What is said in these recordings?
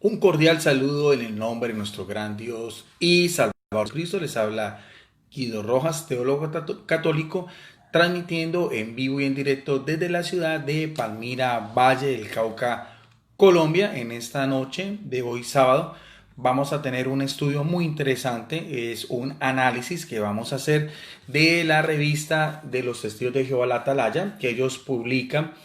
Un cordial saludo en el nombre de nuestro gran Dios y Salvador Cristo. Les habla Guido Rojas, teólogo católico, transmitiendo en vivo y en directo desde la ciudad de Palmira, Valle del Cauca, Colombia. En esta noche de hoy sábado vamos a tener un estudio muy interesante. Es un análisis que vamos a hacer de la revista de los Testigos de Jehová, la Atalaya, que ellos publican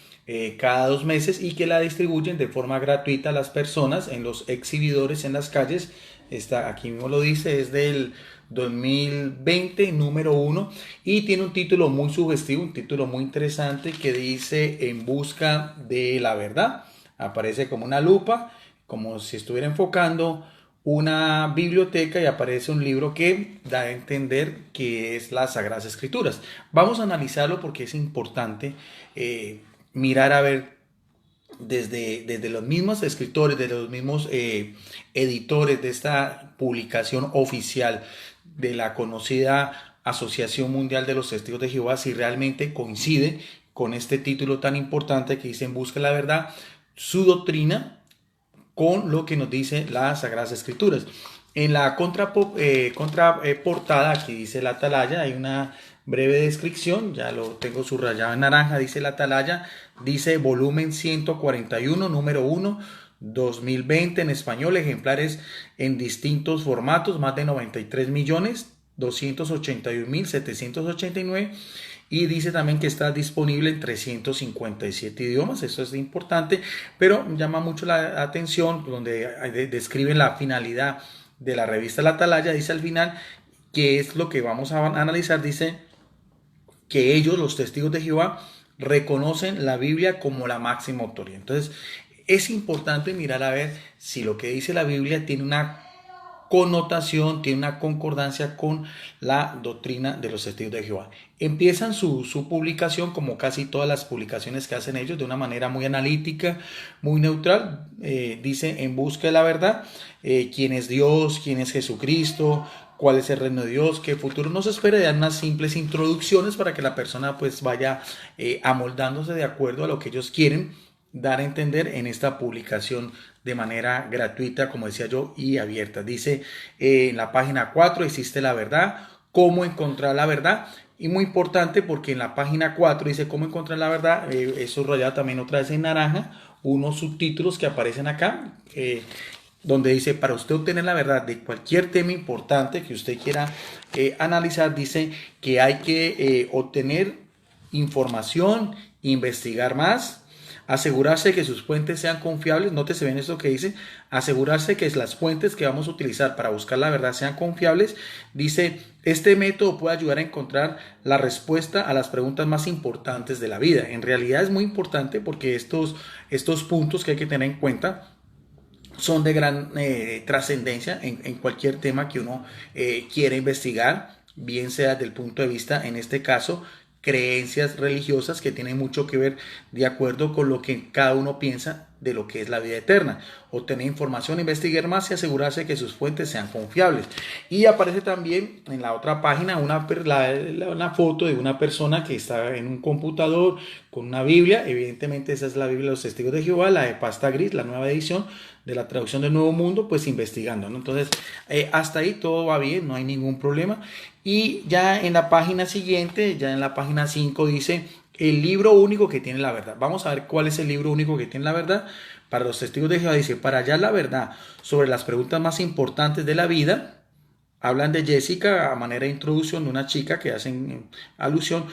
cada 2 meses y que la distribuyen de forma gratuita a las personas en los exhibidores en las calles. Está, aquí mismo lo dice, es del 2020, número 1, y tiene un título muy sugestivo, un título muy interesante que dice En busca de la verdad. Aparece como una lupa, como si estuviera enfocando una biblioteca, y aparece un libro que da a entender que es las Sagradas Escrituras. Vamos a analizarlo porque es importante mirar a ver desde los mismos escritores, desde los mismos editores de esta publicación oficial de la conocida Asociación Mundial de los Testigos de Jehová, si realmente coincide con este título tan importante que dice En busca de la verdad, su doctrina con lo que nos dice las Sagradas Escrituras. En la contraportada, aquí dice la Atalaya, hay una breve descripción, ya lo tengo subrayado en naranja, dice la Atalaya, dice volumen 141, número 1, 2020 en español, ejemplares en distintos formatos, más de 93.281.789, y dice también que está disponible en 357 idiomas. Eso es importante, pero llama mucho la atención donde describen la finalidad de la revista La Atalaya. Dice al final, que es lo que vamos a analizar, dice que ellos, los testigos de Jehová, reconocen la Biblia como la máxima autoridad. Entonces, es importante mirar a ver si lo que dice la Biblia tiene una connotación, tiene una concordancia con la doctrina de los testigos de Jehová. Empiezan su publicación, como casi todas las publicaciones que hacen ellos, de una manera muy analítica, muy neutral. Dice En busca de la verdad, quién es Dios, quién es Jesucristo, cuál es el reino de Dios, qué futuro nos espera. Dan unas simples introducciones para que la persona pues vaya amoldándose de acuerdo a lo que ellos quieren dar a entender en esta publicación de manera gratuita, como decía yo, y abierta. Dice en la página 4, existe la verdad, cómo encontrar la verdad. Y muy importante porque en la página 4 dice cómo encontrar la verdad, es subrayado también otra vez en naranja, unos subtítulos que aparecen acá, donde dice para usted obtener la verdad de cualquier tema importante que usted quiera analizar. Dice que hay que obtener información, investigar más, asegurarse que sus fuentes sean confiables. Nótese bien esto que dice, asegurarse que las fuentes que vamos a utilizar para buscar la verdad sean confiables. Dice, este método puede ayudar a encontrar la respuesta a las preguntas más importantes de la vida. En realidad es muy importante porque estos puntos que hay que tener en cuenta son de gran trascendencia en cualquier tema que uno quiera investigar, bien sea desde el punto de vista, en este caso, creencias religiosas, que tienen mucho que ver de acuerdo con lo que cada uno piensa de lo que es la vida eterna. Obtener información, investigar más y asegurarse que sus fuentes sean confiables. Y aparece también en la otra página una foto de una persona que está en un computador con una Biblia. Evidentemente esa es la Biblia de los Testigos de Jehová, la de pasta gris, la nueva edición de la traducción del Nuevo Mundo, pues investigando, ¿no? Entonces, hasta ahí todo va bien, no hay ningún problema. Y ya en la página siguiente, ya en la página 5 dice el libro único que tiene la verdad. Vamos a ver cuál es el libro único que tiene la verdad. Para los testigos de Jehová dice, para hallar la verdad sobre las preguntas más importantes de la vida. Hablan de Jessica a manera de introducción, de una chica que hacen alusión.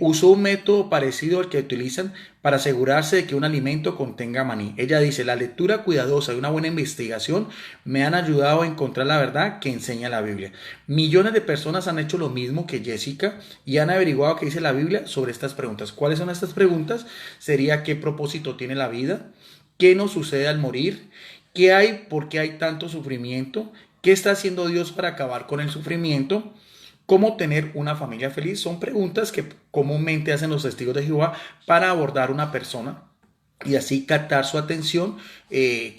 Usó un método parecido al que utilizan para asegurarse de que un alimento contenga maní. Ella dice, la lectura cuidadosa y una buena investigación me han ayudado a encontrar la verdad que enseña la Biblia. Millones de personas han hecho lo mismo que Jessica y han averiguado qué dice la Biblia sobre estas preguntas. ¿Cuáles son estas preguntas? Sería qué propósito tiene la vida, qué nos sucede al morir, qué hay, por qué hay tanto sufrimiento, qué está haciendo Dios para acabar con el sufrimiento, cómo tener una familia feliz. Son preguntas que comúnmente hacen los testigos de Jehová para abordar una persona y así captar su atención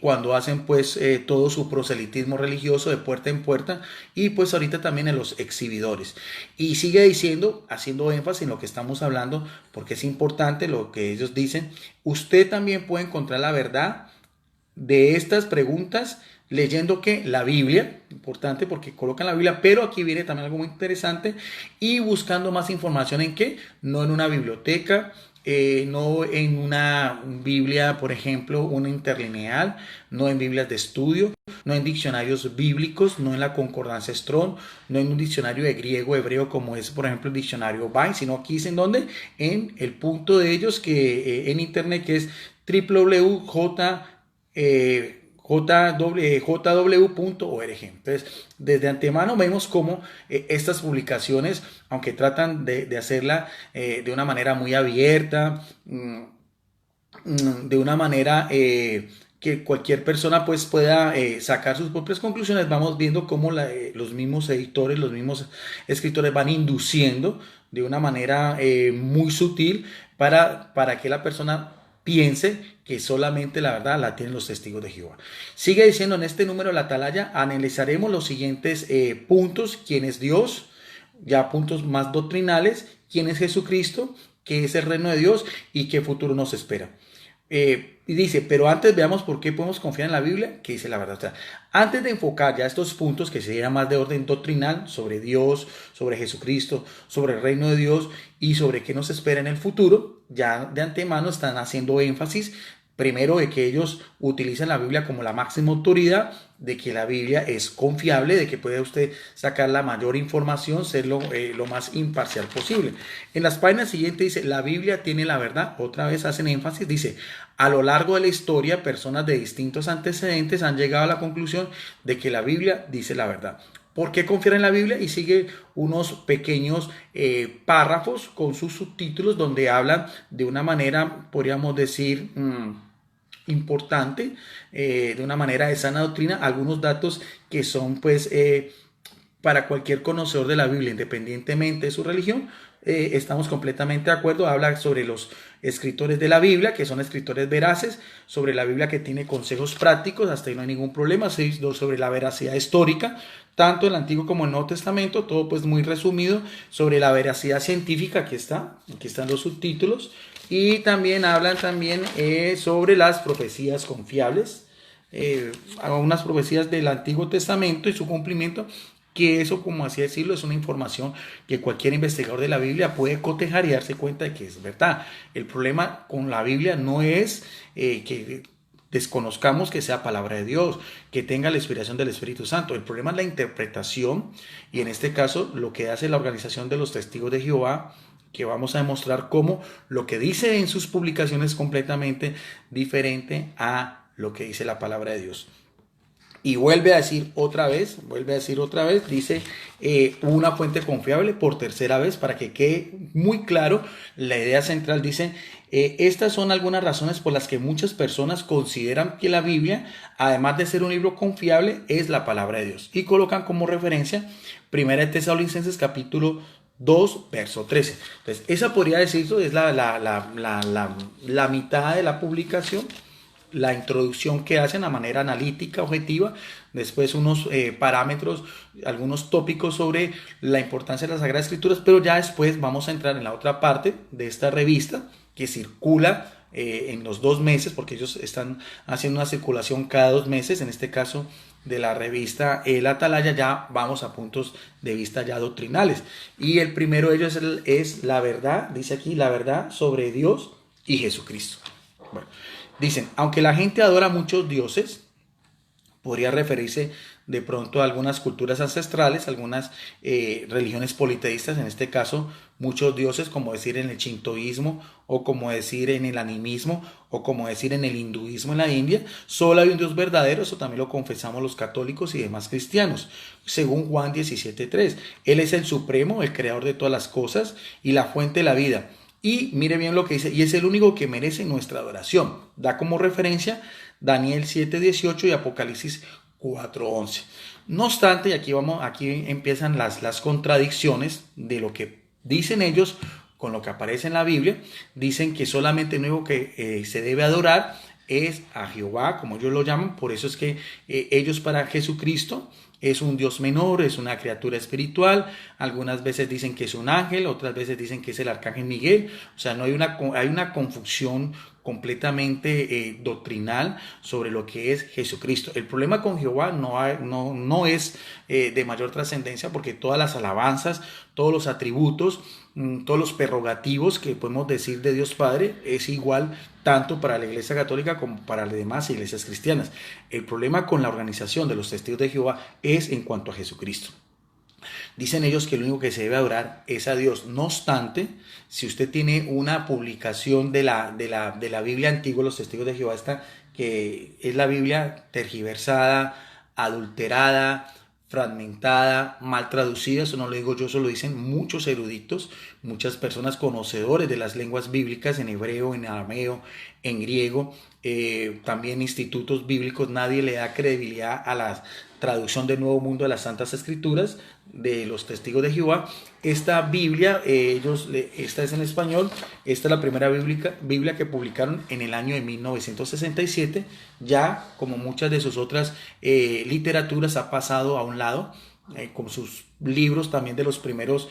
cuando hacen pues todo su proselitismo religioso de puerta en puerta, y pues ahorita también en los exhibidores. Y sigue diciendo, haciendo énfasis en lo que estamos hablando, porque es importante lo que ellos dicen. Usted también puede encontrar la verdad de estas preguntas leyendo que la Biblia, importante porque colocan la Biblia, pero aquí viene también algo muy interesante, y buscando más información en qué, no en una biblioteca, no en una Biblia, por ejemplo, una interlineal, no en Biblias de estudio, no en diccionarios bíblicos, no en la concordancia Strong, no en un diccionario de griego, hebreo, como es, por ejemplo, el diccionario Vine, sino aquí es en donde, en el punto de ellos que en internet, que es www.jw.org. Entonces, desde antemano vemos cómo estas publicaciones, aunque tratan de hacerla de una manera muy abierta, de una manera que cualquier persona pues pueda sacar sus propias conclusiones, vamos viendo cómo los mismos editores, los mismos escritores van induciendo de una manera muy sutil para que la persona piense que solamente la verdad la tienen los testigos de Jehová. Sigue diciendo en este número de la atalaya, analizaremos los siguientes puntos: quién es Dios, ya puntos más doctrinales, quién es Jesucristo, qué es el reino de Dios y qué futuro nos espera. Y dice, pero antes veamos por qué podemos confiar en la Biblia, que dice la verdad. O sea, antes de enfocar ya estos puntos que serían más de orden doctrinal, sobre Dios, sobre Jesucristo, sobre el reino de Dios y sobre qué nos espera en el futuro, ya de antemano están haciendo énfasis, primero, de que ellos utilizan la Biblia como la máxima autoridad, de que la Biblia es confiable, de que puede usted sacar la mayor información, ser lo más imparcial posible. En las páginas siguientes dice, la Biblia tiene la verdad. Otra vez hacen énfasis, dice, a lo largo de la historia, personas de distintos antecedentes han llegado a la conclusión de que la Biblia dice la verdad. ¿Por qué confiar en la Biblia? Y sigue unos pequeños párrafos con sus subtítulos donde hablan de una manera, podríamos decir, importante, de una manera de sana doctrina, algunos datos que son pues para cualquier conocedor de la Biblia, independientemente de su religión, estamos completamente de acuerdo. Habla sobre los escritores de la Biblia, que son escritores veraces, sobre la Biblia que tiene consejos prácticos, hasta ahí no hay ningún problema, sobre la veracidad histórica, tanto el Antiguo como el Nuevo Testamento, todo pues muy resumido, sobre la veracidad científica, aquí están los subtítulos, y también hablan sobre las profecías confiables, algunas profecías del Antiguo Testamento y su cumplimiento, que eso, como así decirlo, es una información que cualquier investigador de la Biblia puede cotejar y darse cuenta de que es verdad. El problema con la Biblia no es que desconozcamos que sea palabra de Dios, que tenga la inspiración del Espíritu Santo. El problema es la interpretación, y en este caso lo que hace la Organización de los Testigos de Jehová, que vamos a demostrar cómo lo que dice en sus publicaciones es completamente diferente a lo que dice la palabra de Dios. Y vuelve a decir otra vez, dice una fuente confiable por tercera vez, para que quede muy claro la idea central. Dice, estas son algunas razones por las que muchas personas consideran que la Biblia, además de ser un libro confiable, es la palabra de Dios. Y colocan como referencia 1 Tesalonicenses capítulo 2, verso 13. Entonces, esa podría decirse es la mitad de la publicación, la introducción que hacen a manera analítica, objetiva, después unos parámetros, algunos tópicos sobre la importancia de las Sagradas Escrituras, pero ya después vamos a entrar en la otra parte de esta revista que circula en los 2 meses, porque ellos están haciendo una circulación cada 2 meses, en este caso de la revista El Atalaya. Ya vamos a puntos de vista ya doctrinales, y el primero de ellos es la verdad, dice aquí, la verdad sobre Dios y Jesucristo. Bueno, dicen, aunque la gente adora muchos dioses, podría referirse de pronto a algunas culturas ancestrales, algunas religiones politeístas, en este caso muchos dioses, como decir en el shintoísmo, o como decir en el animismo, o como decir en el hinduismo en la India. Solo hay un Dios verdadero, eso también lo confesamos los católicos y demás cristianos, según Juan 17:3. Él es el supremo, el creador de todas las cosas y la fuente de la vida. Y mire bien lo que dice, y es el único que merece nuestra adoración. Da como referencia Daniel 7:18 y Apocalipsis 4:11. No obstante, y aquí empiezan las contradicciones de lo que dicen ellos con lo que aparece en la Biblia. Dicen que solamente el único que se debe adorar es a Jehová, como ellos lo llaman. Por eso es que ellos, para Jesucristo, es un Dios menor, es una criatura espiritual. Algunas veces dicen que es un ángel, otras veces dicen que es el arcángel Miguel. O sea, no hay una confusión completamente doctrinal sobre lo que es Jesucristo. El problema con Jehová no es de mayor trascendencia, porque todas las alabanzas, todos los atributos, todos los prerrogativos que podemos decir de Dios Padre es igual tanto para la Iglesia Católica como para las demás iglesias cristianas. El problema con la organización de los testigos de Jehová es en cuanto a Jesucristo. Dicen ellos que lo único que se debe adorar es a Dios. No obstante, si usted tiene una publicación de la Biblia antigua, los testigos de Jehová, que es la Biblia tergiversada, adulterada, fragmentada, mal traducida, eso no lo digo yo, eso lo dicen muchos eruditos, muchas personas conocedores de las lenguas bíblicas en hebreo, en arameo, en griego, también institutos bíblicos. Nadie le da credibilidad a la traducción del Nuevo Mundo de las Santas Escrituras de los Testigos de Jehová. Esta Biblia, esta es en español, esta es la primera Biblia que publicaron en el año de 1967, ya como muchas de sus otras literaturas ha pasado a un lado, con sus libros también de los primeros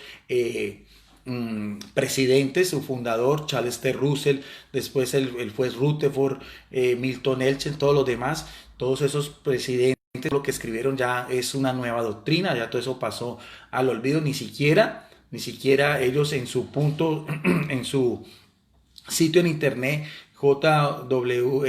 presidentes, su fundador Charles T. Russell, después el juez Rutherford, Milton Elchen, todos los demás, todos esos presidentes, lo que escribieron ya es una nueva doctrina, ya todo eso pasó al olvido. Ni siquiera ellos en su punto, en su sitio en internet JW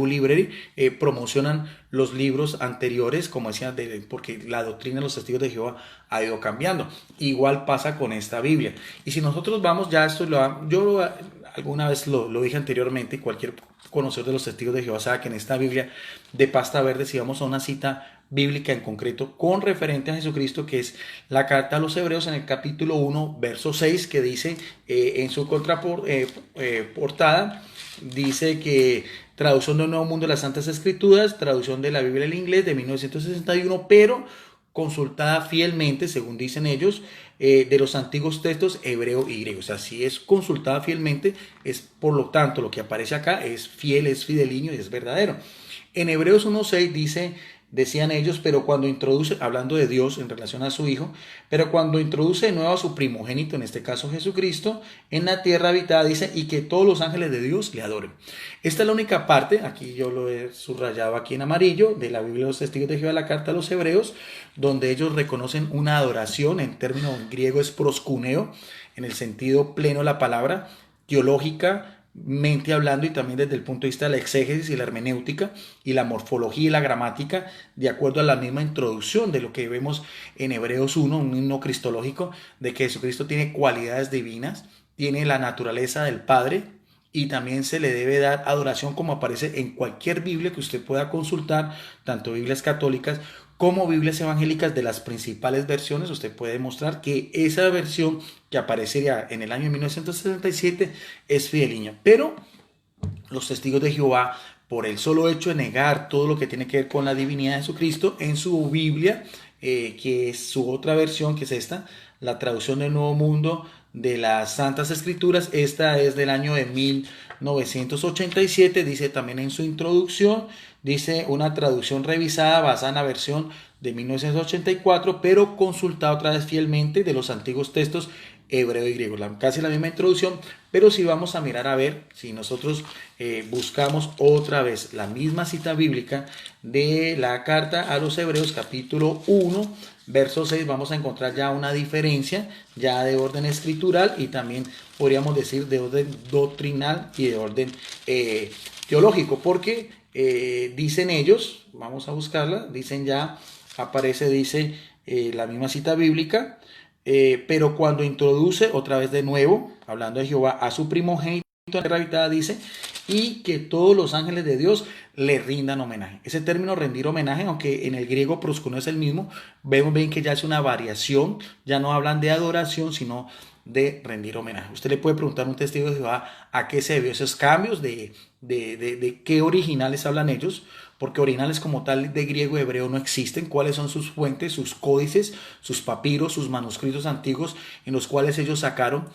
Library promocionan los libros anteriores, como decía, porque la doctrina de los testigos de Jehová ha ido cambiando. Igual pasa con esta Biblia. Y si nosotros vamos, ya esto yo alguna vez lo dije anteriormente, y cualquier conocedor de los testigos de Jehová sabe que en esta Biblia de pasta verde, si vamos a una cita bíblica en concreto con referente a Jesucristo, que es la carta a los Hebreos en el capítulo 1, verso 6, que dice en su contraportada, dice que traducción del Nuevo Mundo de las Santas Escrituras, traducción de la Biblia al inglés de 1961, pero consultada fielmente, según dicen ellos, de los antiguos textos hebreo y griego. O sea, si es consultada fielmente, es por lo tanto lo que aparece acá es fiel, es fideligno y es verdadero. En Hebreos 1:6 decían ellos, pero cuando introduce, hablando de Dios en relación a su Hijo, pero cuando introduce de nuevo a su primogénito, en este caso Jesucristo, en la tierra habitada, dice, y que todos los ángeles de Dios le adoren. Esta es la única parte, aquí yo lo he subrayado aquí en amarillo, de la Biblia de los Testigos de Jehová, la carta a los Hebreos, donde ellos reconocen una adoración, en términos griego es proskuneo, en el sentido pleno de la palabra, teológica, mente hablando, y también desde el punto de vista de la exégesis y la hermenéutica y la morfología y la gramática, de acuerdo a la misma introducción de lo que vemos en Hebreos 1, un himno cristológico, de que Jesucristo tiene cualidades divinas, tiene la naturaleza del Padre, y también se le debe dar adoración, como aparece en cualquier Biblia que usted pueda consultar, tanto Biblias católicas como Biblias evangélicas de las principales versiones. Usted puede demostrar que esa versión que aparecería en el año 1967 es fideligna. Pero los testigos de Jehová, por el solo hecho de negar todo lo que tiene que ver con la divinidad de Jesucristo, en su Biblia, que es su otra versión, que es esta, la traducción del Nuevo Mundo de las Santas Escrituras, esta es del año de 1987, dice también en su introducción, dice una traducción revisada basada en la versión de 1984, pero consultada otra vez fielmente de los antiguos textos hebreo y griego. Casi la misma introducción, pero si vamos a mirar a ver, si nosotros buscamos otra vez la misma cita bíblica de la carta a los Hebreos, capítulo 1, verso 6, vamos a encontrar ya una diferencia ya de orden escritural, y también podríamos decir de orden doctrinal y de orden teológico, porque dicen ellos, vamos a buscarla, dicen ya, aparece, dice la misma cita bíblica, pero cuando introduce otra vez de nuevo, hablando de Jehová, a su primogénito en la habitada, dice, y que todos los ángeles de Dios le rindan homenaje. Ese término rendir homenaje, aunque en el griego proskuneo es el mismo, vemos bien que ya es una variación, ya no hablan de adoración, sino de rendir homenaje. Usted le puede preguntar a un testigo de Jehová a qué se debió esos cambios, de qué originales hablan ellos, porque originales como tal de griego y hebreo no existen. ¿Cuáles son sus fuentes, sus códices, sus papiros, sus manuscritos antiguos en los cuales ellos sacaron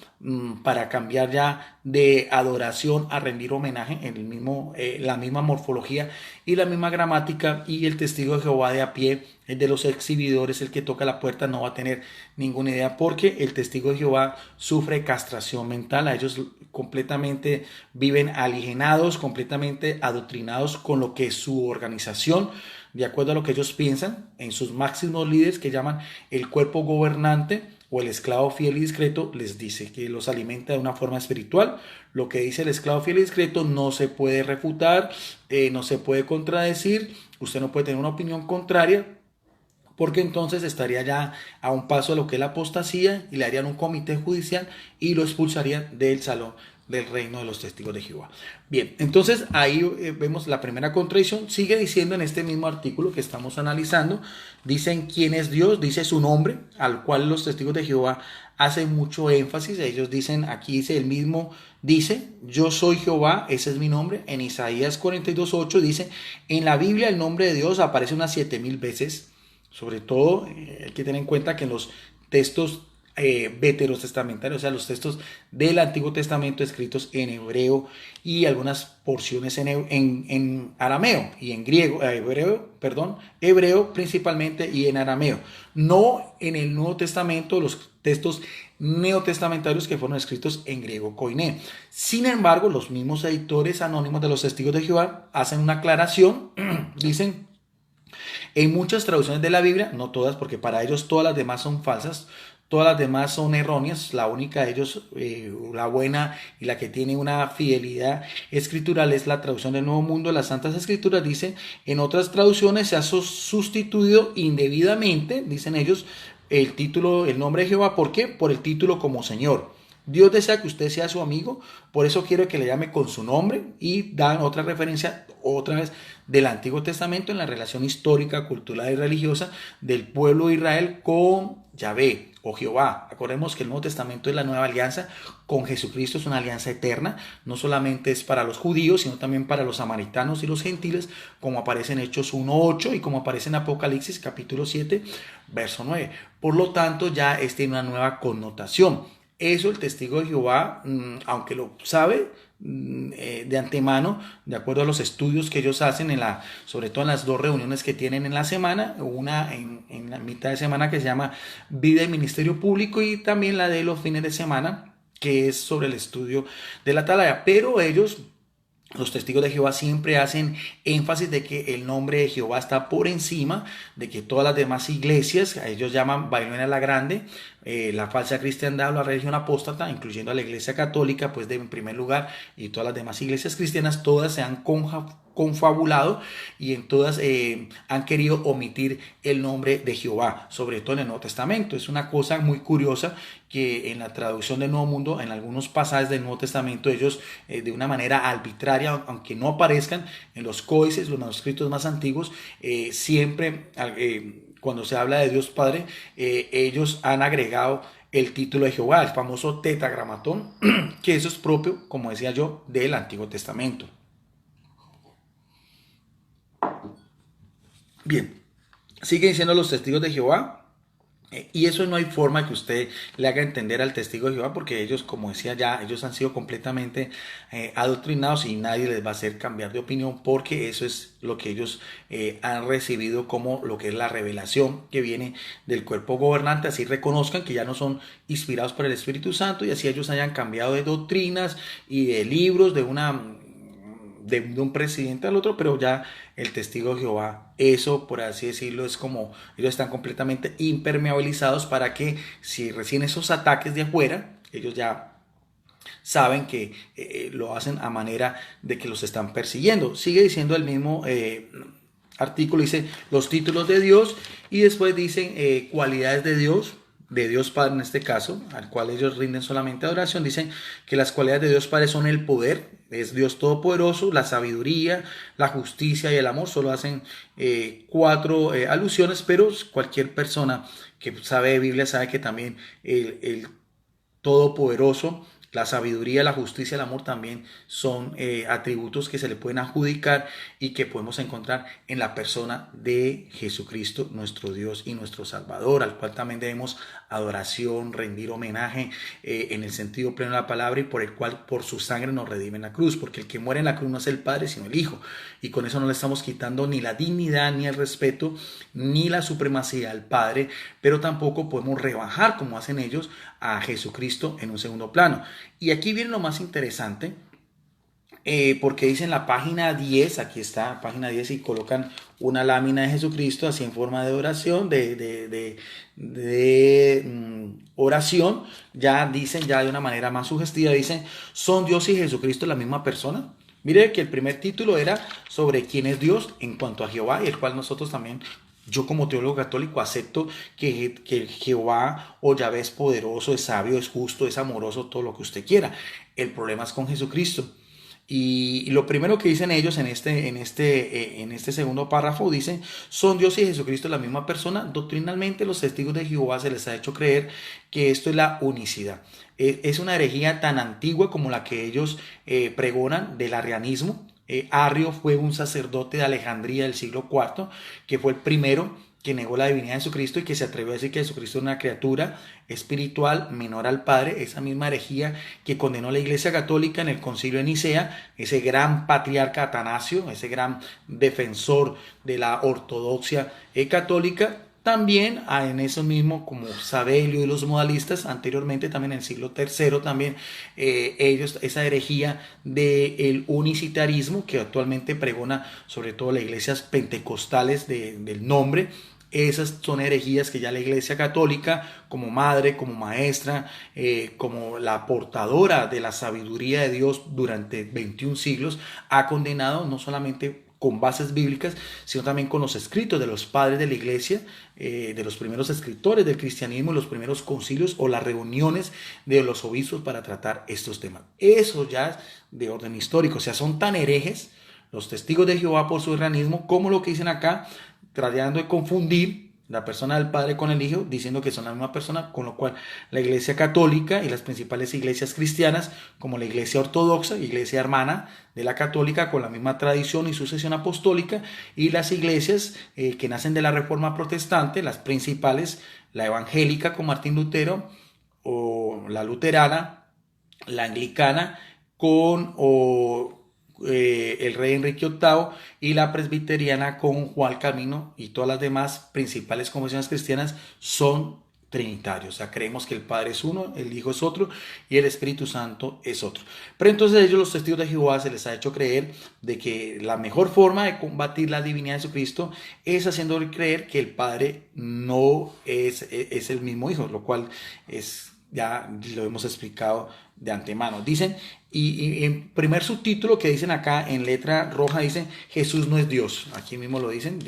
para cambiar ya de adoración a rendir homenaje en el mismo, la misma morfología y la misma gramática? Y el testigo de Jehová de a pie el de los exhibidores, el que toca la puerta, no va a tener ninguna idea porque el testigo de Jehová sufre castración mental. A ellos completamente viven alienados, completamente adoctrinados con lo que es su organización, de acuerdo a lo que ellos piensan, en sus máximos líderes que llaman el cuerpo gobernante o el esclavo fiel y discreto, les dice que los alimenta de una forma espiritual. Lo que dice el esclavo fiel y discreto no se puede refutar, no se puede contradecir, usted no puede tener una opinión contraria, porque entonces estaría ya a un paso de lo que es la apostasía y le harían un comité judicial y lo expulsarían del salón del reino de los testigos de Jehová. Bien, entonces ahí vemos la primera contradicción. Sigue diciendo en este mismo artículo que estamos analizando, dicen quién es Dios, dice su nombre, al cual los testigos de Jehová hacen mucho énfasis. Ellos dicen, aquí dice el mismo, dice, yo soy Jehová, ese es mi nombre. En Isaías 42:8 dice, en la Biblia el nombre de Dios aparece unas 7000 veces. Sobre todo hay que tener en cuenta que en los textos veterotestamentarios, o sea, los textos del Antiguo Testamento escritos en hebreo y algunas porciones en arameo y en griego, hebreo principalmente y en arameo. No en el Nuevo Testamento, los textos neotestamentarios que fueron escritos en griego koiné. Sin embargo, los mismos editores anónimos de los testigos de Jehová hacen una aclaración, dicen, en muchas traducciones de la Biblia, no todas, porque para ellos todas las demás son falsas, todas las demás son erróneas, la única de ellos, la buena y la que tiene una fidelidad escritural es la traducción del Nuevo Mundo. Las Santas Escrituras dice, en otras traducciones se ha sustituido indebidamente, dicen ellos, el título, el nombre de Jehová. ¿Por qué? Por el título como Señor. Dios desea que usted sea su amigo, por eso quiero que le llame con su nombre, y dan otra referencia, otra vez, del Antiguo Testamento en la relación histórica, cultural y religiosa del pueblo de Israel con Yahvé o Jehová. Acordemos que el Nuevo Testamento es la nueva alianza con Jesucristo, es una alianza eterna, no solamente es para los judíos, sino también para los samaritanos y los gentiles, como aparece en Hechos 1:8 y como aparece en Apocalipsis capítulo 7, verso 9. Por lo tanto, ya tiene una nueva connotación. Eso el testigo de Jehová, aunque lo sabe de antemano, de acuerdo a los estudios que ellos hacen, sobre todo en las 2 reuniones que tienen en la semana, una en la mitad de semana que se llama Vida y Ministerio Público y también la de los fines de semana, que es sobre el estudio de la atalaya. Pero ellos, los testigos de Jehová, siempre hacen énfasis de que el nombre de Jehová está por encima, de que todas las demás iglesias, a ellos llaman Babilonia la Grande, la falsa cristiandad o la religión apóstata, incluyendo a la iglesia católica, pues en primer lugar, y todas las demás iglesias cristianas, todas se han confabulado y en todas han querido omitir el nombre de Jehová, sobre todo en el Nuevo Testamento. Es una cosa muy curiosa que en la traducción del Nuevo Mundo, en algunos pasajes del Nuevo Testamento, ellos de una manera arbitraria, aunque no aparezcan en los códices, los manuscritos más antiguos, siempre cuando se habla de Dios Padre, ellos han agregado el título de Jehová, el famoso tetragramatón, que eso es propio, como decía yo, del Antiguo Testamento. Bien, sigue diciendo los testigos de Jehová, y eso no hay forma que usted le haga entender al testigo de Jehová, porque ellos, como decía ya, ellos han sido completamente adoctrinados y nadie les va a hacer cambiar de opinión, porque eso es lo que ellos han recibido como lo que es la revelación que viene del cuerpo gobernante. Así reconozcan que ya no son inspirados por el Espíritu Santo y así ellos hayan cambiado de doctrinas y de libros de un presidente al otro, pero ya el testigo de Jehová, eso por así decirlo, es como ellos están completamente impermeabilizados para que si reciben esos ataques de afuera, ellos ya saben que lo hacen a manera de que los están persiguiendo. Sigue diciendo el mismo artículo, dice los títulos de Dios y después dicen cualidades de Dios Padre en este caso, al cual ellos rinden solamente adoración. Dicen que las cualidades de Dios Padre son el poder, es Dios Todopoderoso, la sabiduría, la justicia y el amor. Solo hacen 4 alusiones, pero cualquier persona que sabe de Biblia sabe que también el Todopoderoso, La sabiduría, la justicia, el amor también son atributos que se le pueden adjudicar y que podemos encontrar en la persona de Jesucristo, nuestro Dios y nuestro Salvador, al cual también debemos adoración, rendir homenaje en el sentido pleno de la palabra, y por el cual por su sangre nos redime en la cruz, porque el que muere en la cruz no es el Padre sino el Hijo, y con eso no le estamos quitando ni la dignidad, ni el respeto, ni la supremacía al Padre, pero tampoco podemos rebajar como hacen ellos a Jesucristo en un segundo plano. Y aquí viene lo más interesante, porque dice en la página 10, aquí está, página 10, y colocan una lámina de Jesucristo así en forma de oración, oración, ya dicen, ya de una manera más sugestiva, dicen, ¿son Dios y Jesucristo la misma persona? Mire que el primer título era sobre quién es Dios en cuanto a Jehová, y el cual nosotros también, yo como teólogo católico, acepto que Jehová o Yahvé es poderoso, es sabio, es justo, es amoroso, todo lo que usted quiera. El problema es con Jesucristo. Y lo primero que dicen ellos en este segundo párrafo, dicen, ¿son Dios y Jesucristo la misma persona? Doctrinalmente los testigos de Jehová se les ha hecho creer que esto es la unicidad. Es una herejía tan antigua como la que ellos pregonan del arrianismo. Arrio fue un sacerdote de Alejandría del siglo IV, que fue el primero que negó la divinidad de Jesucristo y que se atrevió a decir que Jesucristo es una criatura espiritual menor al Padre. Esa misma herejía que condenó la Iglesia Católica en el Concilio de Nicea, ese gran patriarca Atanasio, ese gran defensor de la ortodoxia católica. También en eso mismo, como Sabelio y los modalistas, anteriormente también en el siglo III, también ellos, esa herejía del unicitarismo que actualmente pregona sobre todo las iglesias pentecostales del nombre. Esas son herejías que ya la Iglesia Católica, como madre, como maestra, como la portadora de la sabiduría de Dios durante 21 siglos, ha condenado no solamente con bases bíblicas, sino también con los escritos de los padres de la Iglesia, de los primeros escritores del cristianismo, los primeros concilios o las reuniones de los obispos para tratar estos temas. Eso ya es de orden histórico, o sea, son tan herejes los testigos de Jehová por su erranismo, como lo que dicen acá, tratando de confundir la persona del Padre con el Hijo, diciendo que son la misma persona, con lo cual la Iglesia Católica y las principales iglesias cristianas, como la Iglesia Ortodoxa, Iglesia hermana de la Católica, con la misma tradición y sucesión apostólica, y las iglesias que nacen de la Reforma Protestante, las principales, la evangélica con Martín Lutero, o la luterana, la anglicana con el rey Enrique VIII, y la presbiteriana con Juan Calvino, y todas las demás principales confesiones cristianas son trinitarios. O sea, creemos que el Padre es uno, el Hijo es otro y el Espíritu Santo es otro. Pero entonces ellos, los testigos de Jehová, se les ha hecho creer de que la mejor forma de combatir la divinidad de Jesucristo es haciéndole creer que el Padre no es el mismo Hijo, lo cual es, ya lo hemos explicado de antemano. Dicen, y en primer subtítulo que dicen acá en letra roja, dicen Jesús no es Dios. Aquí mismo lo dicen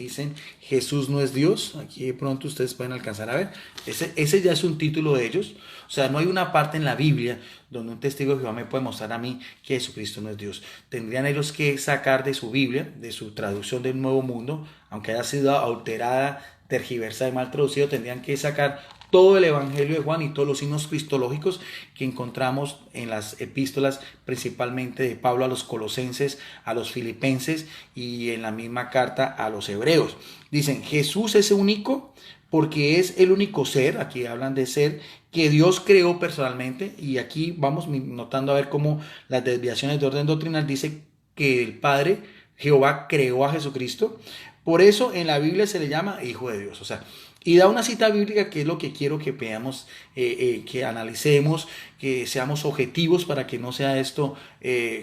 Jesús no es Dios. Aquí de pronto ustedes pueden alcanzar a ver. Ese ya es un título de ellos. O sea, no hay una parte en la Biblia donde un testigo de Jehová me puede mostrar a mí que Jesucristo no es Dios. Tendrían ellos que sacar de su Biblia, de su traducción del Nuevo Mundo, aunque haya sido alterada, tergiversada y mal traducido, tendrían que sacar todo el Evangelio de Juan y todos los signos cristológicos que encontramos en las epístolas, principalmente de Pablo a los Colosenses, a los Filipenses y en la misma carta a los Hebreos. Dicen, Jesús es único porque es el único ser, aquí hablan de ser, que Dios creó personalmente, y aquí vamos notando a ver cómo las desviaciones de orden doctrinal dicen que el Padre, Jehová, creó a Jesucristo. Por eso en la Biblia se le llama Hijo de Dios, o sea, y da una cita bíblica que es lo que quiero que veamos, que analicemos, que seamos objetivos para que no sea esto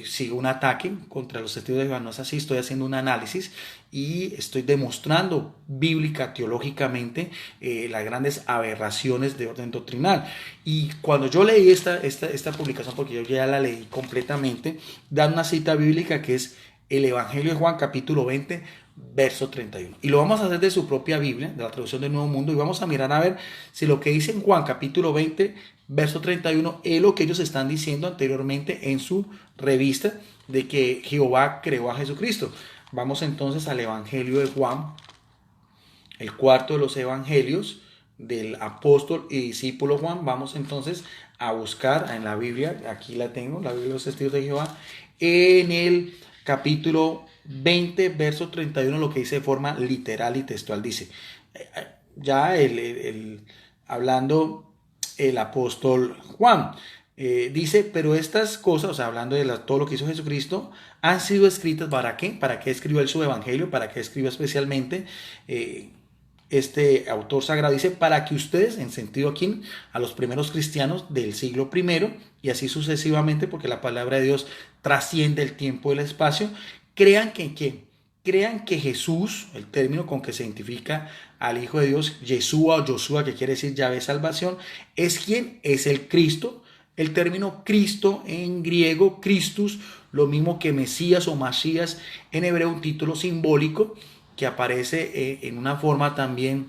siga un ataque contra los testigos de Jehová. No es así, estoy haciendo un análisis y estoy demostrando bíblica, teológicamente, las grandes aberraciones de orden doctrinal. Y cuando yo leí esta publicación, porque yo ya la leí completamente, da una cita bíblica que es el Evangelio de Juan, capítulo 20, verso 31. Y lo vamos a hacer de su propia Biblia, de la traducción del Nuevo Mundo, y vamos a mirar a ver si lo que dice en Juan, capítulo 20, verso 31, es lo que ellos están diciendo anteriormente en su revista de que Jehová creó a Jesucristo. Vamos entonces al Evangelio de Juan, el cuarto de los evangelios, del apóstol y discípulo Juan. Vamos entonces a buscar en la Biblia, aquí la tengo, la Biblia de los Testigos de Jehová, en el capítulo 20, verso 31, lo que dice de forma literal y textual. Dice, ya hablando el apóstol Juan, dice, pero estas cosas, o sea, hablando de todo lo que hizo Jesucristo, han sido escritas ¿para qué? ¿Para qué escribió él su evangelio? ¿Para qué escribió especialmente este autor sagrado? Dice, para que ustedes, en sentido aquí, a los primeros cristianos del siglo I, y así sucesivamente, porque la palabra de Dios trasciende el tiempo y el espacio, crean que Jesús, el término con que se identifica al Hijo de Dios, Yeshua o Josué, que quiere decir llave de salvación, es quien es el Cristo. El término Cristo en griego, Christus, lo mismo que Mesías o Masías en hebreo, un título simbólico que aparece en una forma también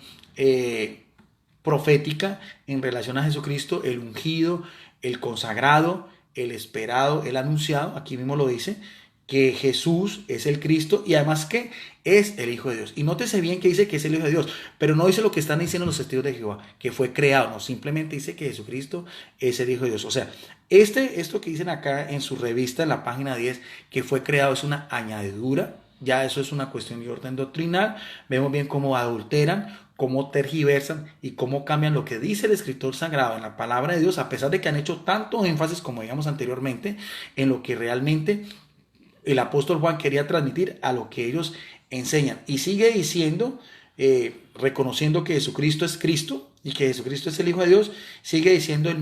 profética en relación a Jesucristo, el ungido, el consagrado, el esperado, el anunciado. Aquí mismo lo dice, que Jesús es el Cristo y además que es el Hijo de Dios. Y nótese bien que dice que es el Hijo de Dios, pero no dice lo que están diciendo los testigos de Jehová, que fue creado, no, simplemente dice que Jesucristo es el Hijo de Dios. O sea, esto que dicen acá en su revista, en la página 10, que fue creado, es una añadidura. Ya eso es una cuestión de orden doctrinal. Vemos bien cómo adulteran, cómo tergiversan y cómo cambian lo que dice el escritor sagrado en la palabra de Dios, a pesar de que han hecho tanto énfasis, como digamos anteriormente, en lo que realmente el apóstol Juan quería transmitir a lo que ellos enseñan. Y sigue diciendo, reconociendo que Jesucristo es Cristo y que Jesucristo es el Hijo de Dios, sigue diciendo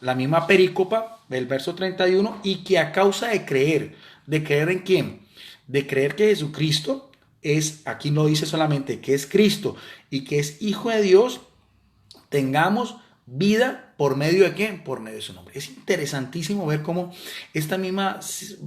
la misma perícopa del verso 31, y que a causa ¿de creer en quién? De creer que Jesucristo es, aquí no dice solamente que es Cristo y que es Hijo de Dios, tengamos vida por medio de ¿qué? Por medio de su nombre. Es interesantísimo ver cómo este mismo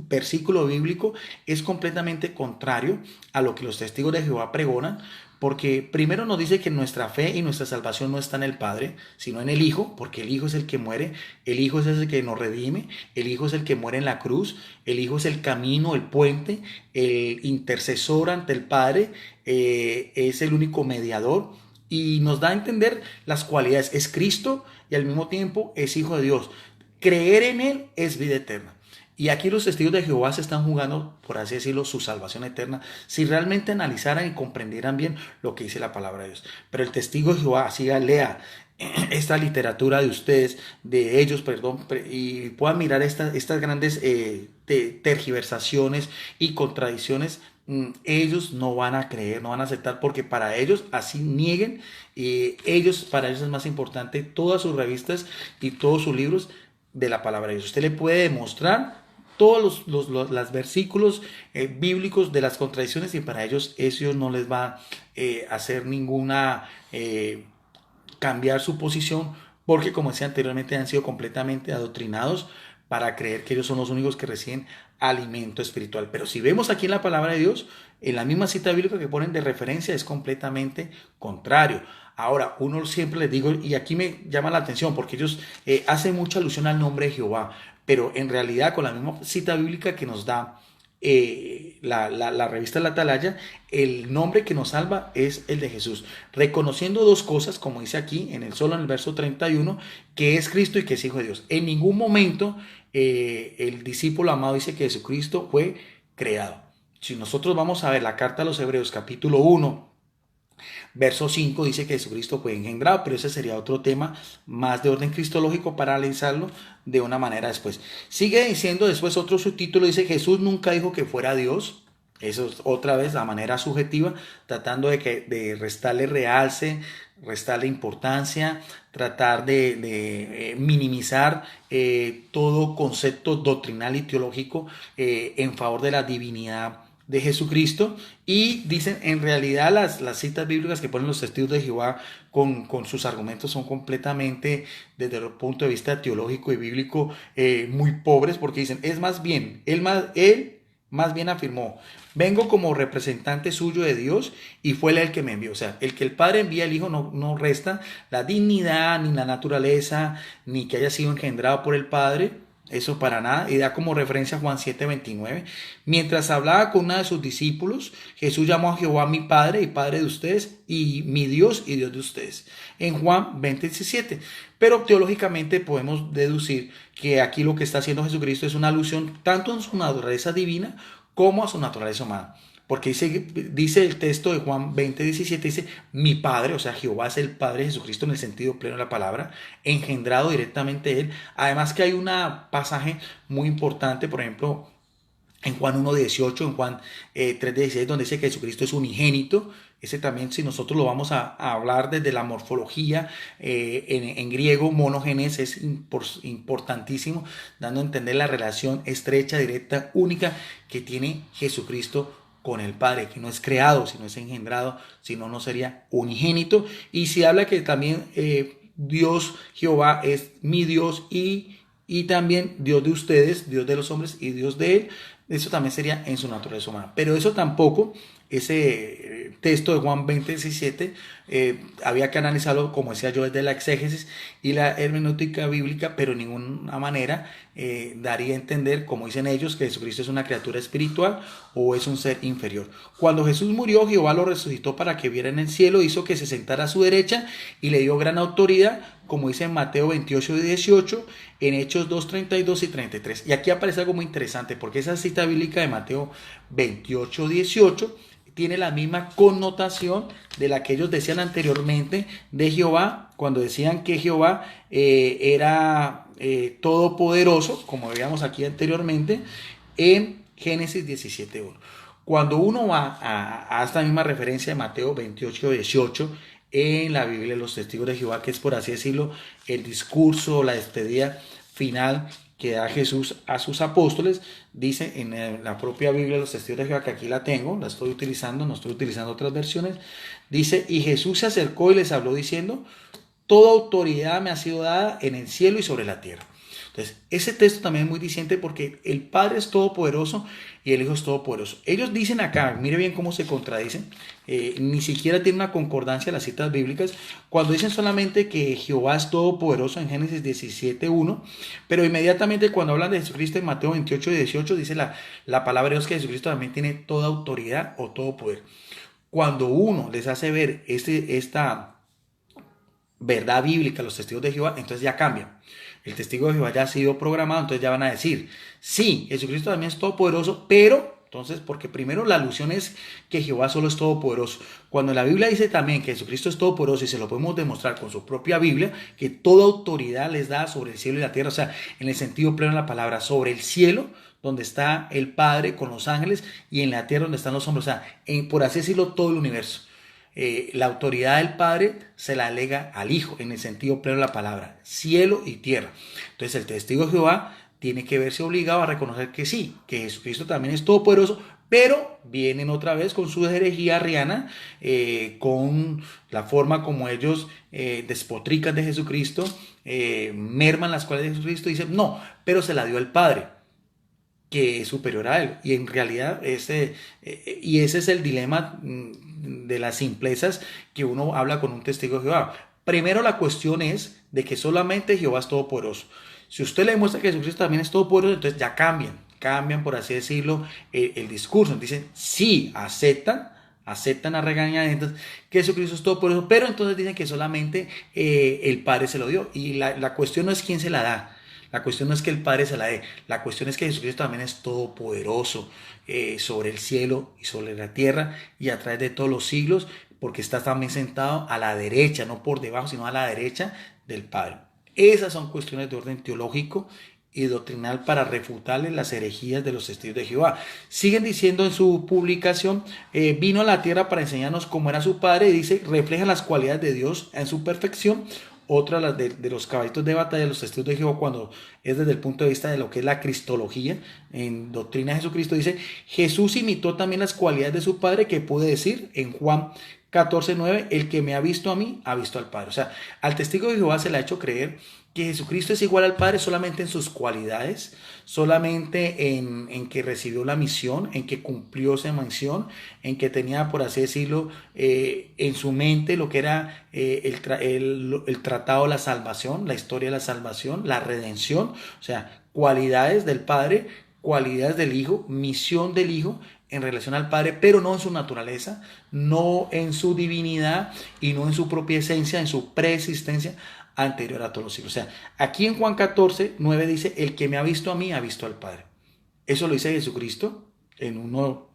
versículo bíblico es completamente contrario a lo que los testigos de Jehová pregonan, porque primero nos dice que nuestra fe y nuestra salvación no está en el Padre, sino en el Hijo, porque el Hijo es el que muere, el Hijo es el que nos redime, el Hijo es el que muere en la cruz, el Hijo es el camino, el puente, el intercesor ante el Padre, es el único mediador. Y nos da a entender las cualidades. Es Cristo y al mismo tiempo es Hijo de Dios. Creer en Él es vida eterna. Y aquí los testigos de Jehová se están jugando, por así decirlo, su salvación eterna, si realmente analizaran y comprendieran bien lo que dice la palabra de Dios. Pero el testigo de Jehová, siga, lea esta literatura de ustedes, de ellos, perdón, y puedan mirar estas grandes tergiversaciones y contradicciones. Ellos no van a creer, no van a aceptar, porque para ellos, así nieguen, para ellos es más importante todas sus revistas y todos sus libros de la palabra de Dios. Usted le puede demostrar todos los versículos bíblicos de las contradicciones, y para ellos eso no les va a hacer ninguna cambiar su posición, porque como decía anteriormente, han sido completamente adoctrinados para creer que ellos son los únicos que reciben alimento espiritual. Pero si vemos aquí en la palabra de Dios, en la misma cita bíblica que ponen de referencia, es completamente contrario. Ahora, uno siempre les digo, y aquí me llama la atención, porque ellos hacen mucha alusión al nombre de Jehová, pero en realidad con la misma cita bíblica que nos da la revista La Atalaya, el nombre que nos salva es el de Jesús, reconociendo dos cosas, como dice aquí en el verso 31, que es Cristo y que es Hijo de Dios. En ningún momento el discípulo amado dice que Jesucristo fue creado. Si nosotros vamos a ver la carta a los Hebreos capítulo 1, verso 5, dice que Jesucristo fue engendrado, pero ese sería otro tema más de orden cristológico para analizarlo de una manera después. Sigue diciendo después otro subtítulo, dice Jesús nunca dijo que fuera Dios. Eso es otra vez la manera subjetiva, tratando de restarle realce, restarle importancia, tratar de minimizar todo concepto doctrinal y teológico en favor de la divinidad de Jesucristo. Y dicen, en realidad las citas bíblicas que ponen los testigos de Jehová con sus argumentos son completamente, desde el punto de vista teológico y bíblico, muy pobres, porque dicen, es más bien, él más bien afirmó, vengo como representante suyo de Dios y fue él el que me envió. O sea, el que el Padre envía al Hijo no resta la dignidad, ni la naturaleza, ni que haya sido engendrado por el Padre, Eso para nada, y da como referencia a Juan 7:29. Mientras hablaba con uno de sus discípulos, Jesús llamó a Jehová mi Padre y Padre de ustedes, y mi Dios y Dios de ustedes, en Juan 20:17. Pero teológicamente podemos deducir que aquí lo que está haciendo Jesucristo es una alusión tanto a su naturaleza divina como a su naturaleza humana. Porque dice el texto de Juan 20:17, dice, mi Padre, o sea, Jehová es el Padre de Jesucristo en el sentido pleno de la palabra, engendrado directamente de él. Además que hay un pasaje muy importante, por ejemplo, en Juan 1:18, en Juan 3:16, donde dice que Jesucristo es unigénito. Ese también, si nosotros lo vamos a hablar desde la morfología, en griego, monogenes es importantísimo, dando a entender la relación estrecha, directa, única que tiene Jesucristo con el Padre, que no es creado, sino es engendrado, si no, no sería unigénito. Y si habla que también Dios, Jehová, es mi Dios y también Dios de ustedes, Dios de los hombres y Dios de él, eso también sería en su naturaleza humana. Pero eso tampoco, ese texto de Juan 20:17, había que analizarlo, como decía yo, desde la exégesis y la hermenéutica bíblica, pero de ninguna manera daría a entender, como dicen ellos, que Jesucristo es una criatura espiritual o es un ser inferior. Cuando Jesús murió, Jehová lo resucitó para que viera en el cielo, hizo que se sentara a su derecha y le dio gran autoridad, como dice en Mateo 28:18, en Hechos 2:32 y 33. Y aquí aparece algo muy interesante, porque esa cita bíblica de Mateo 28:18 tiene la misma connotación de la que ellos decían anteriormente de Jehová, cuando decían que Jehová era todopoderoso, como veíamos aquí anteriormente, en Génesis 17:1. Cuando uno va a esta misma referencia de Mateo 28:18, en la Biblia de los Testigos de Jehová, que es, por así decirlo, el discurso, la despedida final que da Jesús a sus apóstoles, dice en la propia Biblia de los Testigos de Jehová, que aquí la tengo, la estoy utilizando, no estoy utilizando otras versiones, dice, y Jesús se acercó y les habló diciendo, toda autoridad me ha sido dada en el cielo y sobre la tierra. Entonces, ese texto también es muy diciente porque el Padre es todopoderoso y el Hijo es todopoderoso. Ellos dicen acá, mire bien cómo se contradicen, ni siquiera tiene una concordancia las citas bíblicas, cuando dicen solamente que Jehová es todopoderoso en Génesis 17:1, pero inmediatamente cuando hablan de Jesucristo en Mateo 28:18, dice la palabra de Dios que Jesucristo también tiene toda autoridad o todo poder. Cuando uno les hace ver esta verdad bíblica a los testigos de Jehová, entonces ya cambian. El testigo de Jehová ya ha sido programado, entonces ya van a decir, sí, Jesucristo también es todopoderoso, pero, entonces, porque primero la alusión es que Jehová solo es todopoderoso. Cuando la Biblia dice también que Jesucristo es todopoderoso, y se lo podemos demostrar con su propia Biblia, que toda autoridad les da sobre el cielo y la tierra, o sea, en el sentido pleno de la palabra, sobre el cielo, donde está el Padre con los ángeles, y en la tierra donde están los hombres, o sea, por así decirlo, todo el universo. La autoridad del Padre se la alega al Hijo en el sentido pleno de la palabra, cielo y tierra. Entonces el testigo de Jehová tiene que verse obligado a reconocer que sí, que Jesucristo también es todopoderoso, pero vienen otra vez con su herejía arriana, con la forma como ellos despotrican de Jesucristo, merman las cuales de Jesucristo, y dicen, no, pero se la dio el Padre, que es superior a él. Y en realidad ese es el dilema de las simplezas que uno habla con un testigo de Jehová. Primero la cuestión es de que solamente Jehová es todopoderoso. Si usted le demuestra que Jesucristo también es todopoderoso, entonces ya cambian por así decirlo el discurso. Dicen, sí, aceptan a regañadientas que Jesucristo es todopoderoso, pero entonces dicen que solamente el Padre se lo dio. Y la cuestión no es quién se la da. La cuestión no es que el Padre se la dé, la cuestión es que Jesucristo también es todopoderoso sobre el cielo y sobre la tierra y a través de todos los siglos, porque está también sentado a la derecha, no por debajo, sino a la derecha del Padre. Esas son cuestiones de orden teológico y doctrinal para refutarle las herejías de los testigos de Jehová. Siguen diciendo en su publicación, vino a la tierra para enseñarnos cómo era su Padre, y dice, refleja las cualidades de Dios en su perfección. Otra las de los caballitos de batalla de los testigos de Jehová, cuando es desde el punto de vista de lo que es la cristología, en doctrina de Jesucristo, dice, Jesús imitó también las cualidades de su Padre, que pude decir en Juan 14:9, el que me ha visto a mí, ha visto al Padre. O sea, al testigo de Jehová se le ha hecho creer que Jesucristo es igual al Padre solamente en sus cualidades, solamente en que recibió la misión, en que cumplió esa misión, en que tenía, por así decirlo, en su mente lo que era el tratado de la salvación, la historia de la salvación, la redención, o sea, cualidades del Padre, cualidades del Hijo, misión del Hijo en relación al Padre, pero no en su naturaleza, no en su divinidad y no en su propia esencia, en su preexistencia anterior a todos los siglos. O sea, aquí en Juan 14:9 dice, el que me ha visto a mí, ha visto al Padre. Eso lo dice Jesucristo en uno,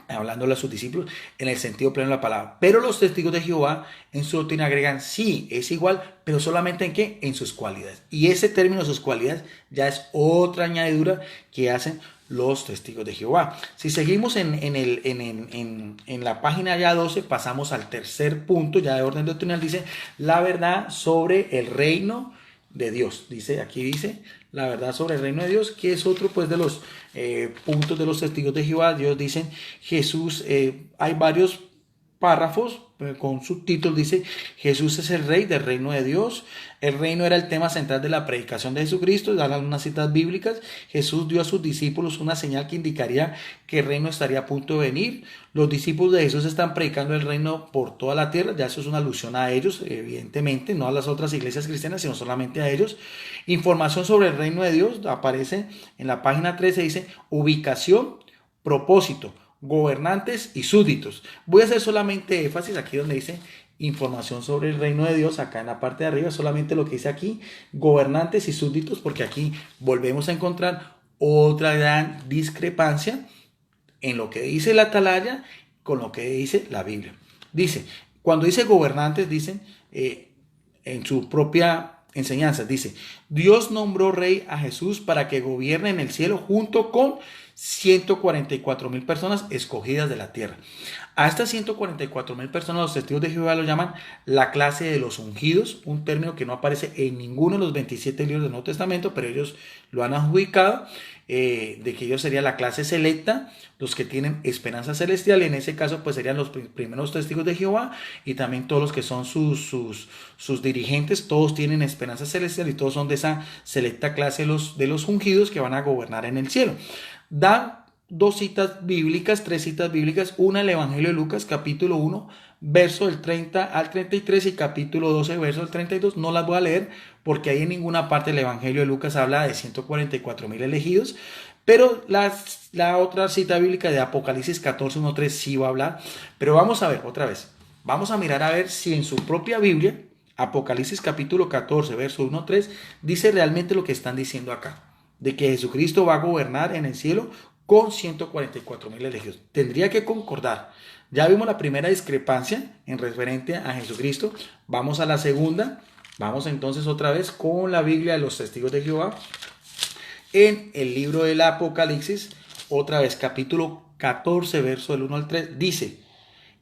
hablándole a sus discípulos, en el sentido pleno de la palabra. Pero los testigos de Jehová en su doctrina agregan, sí, es igual, pero solamente en qué, en sus cualidades. Y ese término, sus cualidades, ya es otra añadidura que hacen los testigos de Jehová. Si seguimos en la página ya 12, pasamos al tercer punto, ya de orden doctrinal, dice la verdad sobre el reino de Dios. Aquí dice la verdad sobre el reino de Dios, que es otro pues de los puntos de los testigos de Jehová. Dios dicen Jesús, hay varios párrafos con subtítulos, dice Jesús es el rey del reino de Dios. El reino era el tema central de la predicación de Jesucristo. Dan algunas citas bíblicas. Jesús dio a sus discípulos una señal que indicaría que el reino estaría a punto de venir. Los discípulos de Jesús están predicando el reino por toda la tierra. Ya eso es una alusión a ellos, evidentemente, no a las otras iglesias cristianas, sino solamente a ellos. Información sobre el reino de Dios aparece en la página 13, dice ubicación, propósito, gobernantes y súbditos. Voy a hacer solamente énfasis aquí donde dice información sobre el reino de Dios, acá en la parte de arriba, solamente lo que dice aquí, gobernantes y súbditos, porque aquí volvemos a encontrar otra gran discrepancia en lo que dice la atalaya con lo que dice la Biblia. Dice, cuando dice gobernantes, dicen en su propia enseñanza, dice, Dios nombró rey a Jesús para que gobierne en el cielo junto con 144,000 personas escogidas de la tierra. A estas 144,000 personas los testigos de Jehová lo llaman la clase de los ungidos, un término que no aparece en ninguno de los 27 libros del Nuevo Testamento, pero ellos lo han adjudicado, de que ellos serían la clase selecta, los que tienen esperanza celestial, y en ese caso pues serían los primeros testigos de Jehová, y también todos los que son sus dirigentes, todos tienen esperanza celestial y todos son de esa selecta clase de los ungidos que van a gobernar en el cielo. Dan dos citas bíblicas, tres citas bíblicas, una el Evangelio de Lucas, capítulo 1, verso del 30 al 33 y capítulo 12, verso del 32. No las voy a leer porque ahí en ninguna parte del Evangelio de Lucas habla de 144,000 elegidos, pero la otra cita bíblica de Apocalipsis 14, 1, 3 sí va a hablar. Pero vamos a ver otra vez, vamos a mirar a ver si en su propia Biblia, Apocalipsis capítulo 14, verso 1, 3, dice realmente lo que están diciendo acá, de que Jesucristo va a gobernar en el cielo con 144,000 elegidos. Tendría que concordar. Ya vimos la primera discrepancia en referente a Jesucristo. Vamos a la segunda. Vamos entonces otra vez con la Biblia de los testigos de Jehová. En el libro del Apocalipsis, otra vez capítulo 14, verso del 1 al 3, dice,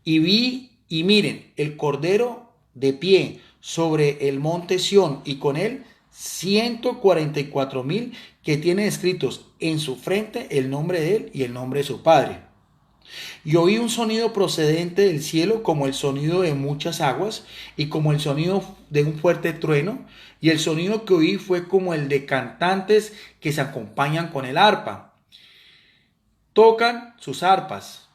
y vi y miren el Cordero de pie sobre el monte Sión y con él 144,000 que tienen escritos en su frente el nombre de él y el nombre de su padre. Y oí un sonido procedente del cielo como el sonido de muchas aguas y como el sonido de un fuerte trueno. Y el sonido que oí fue como el de cantantes que se acompañan con el arpa. Tocan sus arpas.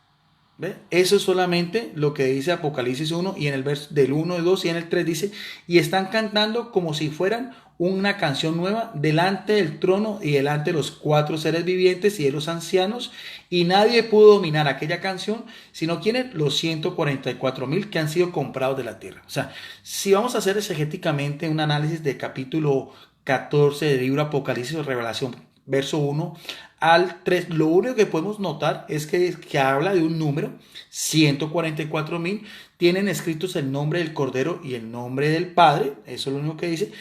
¿Ve? Eso es solamente lo que dice Apocalipsis 1 y en el verso del 1, 2 y en el 3 dice, y están cantando como si fueran una canción nueva delante del trono y delante de los 4 seres vivientes y de los ancianos, y nadie pudo dominar aquella canción, sino quienes, los 144,000 que han sido comprados de la tierra. O sea, si vamos a hacer exegéticamente un análisis de capítulo 14 del libro Apocalipsis o Revelación, verso 1 al 3, lo único que podemos notar es que habla de un número, 144,000, tienen escritos el nombre del Cordero y el nombre del Padre, eso es lo único que dice.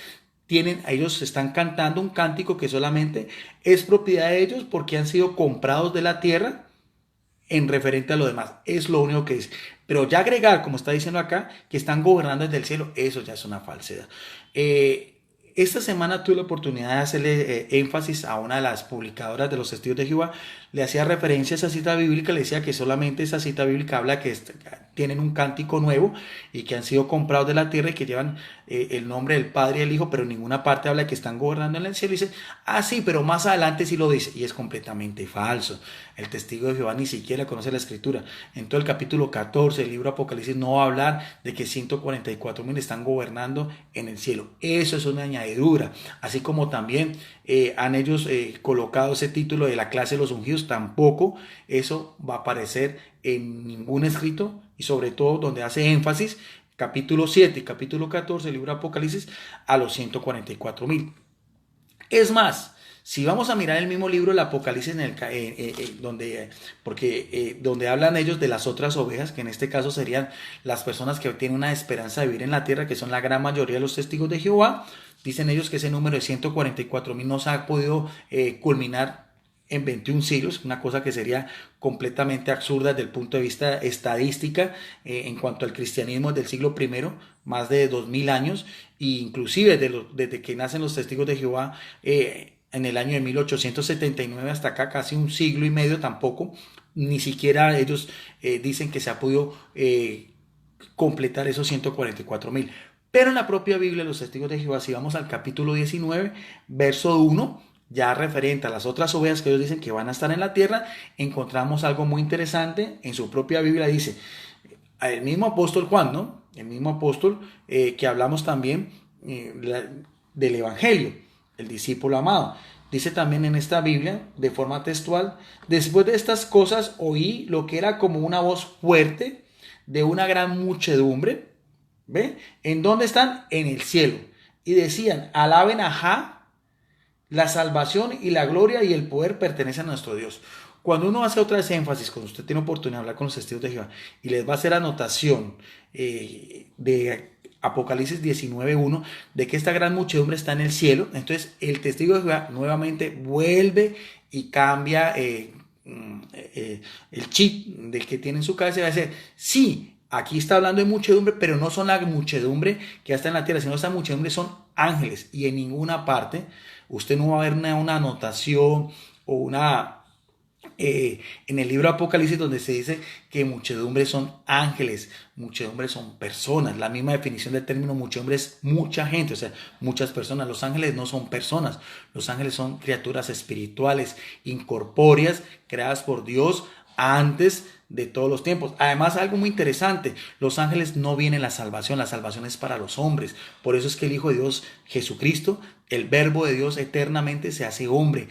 Ellos están cantando un cántico que solamente es propiedad de ellos porque han sido comprados de la tierra en referente a lo demás. Es lo único que dice. Pero ya agregar, como está diciendo acá, que están gobernando desde el cielo, eso ya es una falsedad. Esta semana tuve la oportunidad de hacerle énfasis a una de las publicadoras de los Testigos de Jehová. Le hacía referencia a esa cita bíblica, le decía que solamente esa cita bíblica habla que tienen un cántico nuevo y que han sido comprados de la tierra y que llevan el nombre del Padre y del Hijo, pero en ninguna parte habla que están gobernando en el cielo. Y dice, ah, sí, pero más adelante sí lo dice. Y es completamente falso. El testigo de Jehová ni siquiera conoce la escritura. En todo el capítulo 14 del libro Apocalipsis no va a hablar de que 144,000 están gobernando en el cielo. Eso es una añadidura. Así como también han ellos colocado ese título de la clase de los ungidos, tampoco eso va a aparecer en ningún escrito, y sobre todo donde hace énfasis capítulo 7 y capítulo 14 del libro Apocalipsis a los 144,000. Es más, si vamos a mirar el mismo libro, el Apocalipsis, donde hablan ellos de las otras ovejas, que en este caso serían las personas que tienen una esperanza de vivir en la tierra, que son la gran mayoría de los testigos de Jehová, dicen ellos que ese número de 144,000 no se ha podido culminar en 21 siglos, una cosa que sería completamente absurda desde el punto de vista estadística en cuanto al cristianismo del siglo I, más de 2000 años, e inclusive desde que nacen los testigos de Jehová en el año de 1879 hasta acá, casi un siglo y medio tampoco, ni siquiera ellos dicen que se ha podido completar esos 144,000. Pero en la propia Biblia, los testigos de Jehová, si vamos al capítulo 19, verso 1, ya referente a las otras ovejas que ellos dicen que van a estar en la tierra, encontramos algo muy interesante. En su propia Biblia dice, el mismo apóstol Juan, ¿no? El mismo apóstol que hablamos también del Evangelio, el discípulo amado. Dice también en esta Biblia, de forma textual, después de estas cosas oí lo que era como una voz fuerte de una gran muchedumbre. ¿Ve? ¿En dónde están? En el cielo. Y decían, alaben a Jah, la salvación y la gloria y el poder pertenecen a nuestro Dios. Cuando uno hace otra vez énfasis, cuando usted tiene oportunidad de hablar con los testigos de Jehová y les va a hacer anotación de Apocalipsis 19:1, de que esta gran muchedumbre está en el cielo, entonces el testigo de Jehová nuevamente vuelve y cambia el chip del que tiene en su cabeza y va a decir, sí, aquí está hablando de muchedumbre, pero no son la muchedumbre que está en la tierra, sino esta muchedumbre son ángeles, y en ninguna parte usted no va a ver una anotación o en el libro Apocalipsis donde se dice que muchedumbre son ángeles, muchedumbre son personas. La misma definición del término muchedumbre es mucha gente, o sea, muchas personas. Los ángeles no son personas, los ángeles son criaturas espirituales, incorpóreas, creadas por Dios antes de todos los tiempos. Además, algo muy interesante, los ángeles no vienen la salvación es para los hombres. Por eso es que el Hijo de Dios, Jesucristo, el Verbo de Dios eternamente se hace hombre,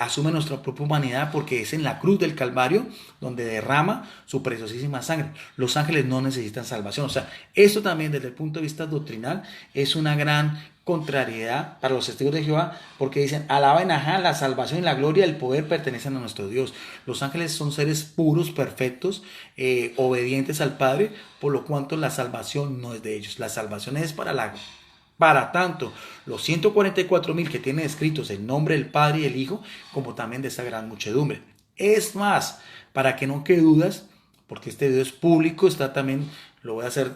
asume nuestra propia humanidad, porque es en la cruz del Calvario donde derrama su preciosísima sangre. Los ángeles no necesitan salvación. O sea, esto también desde el punto de vista doctrinal es una gran contrariedad para los testigos de Jehová, porque dicen, alaben a Jah, la salvación y la gloria y el poder pertenecen a nuestro Dios. Los ángeles son seres puros, perfectos, obedientes al Padre, por lo cuanto la salvación no es de ellos. La salvación es para tanto los 144,000 que tienen escritos el nombre del Padre y el Hijo, como también de esa gran muchedumbre. Es más, para que no quede dudas, porque este video es público, está también, lo voy a hacer,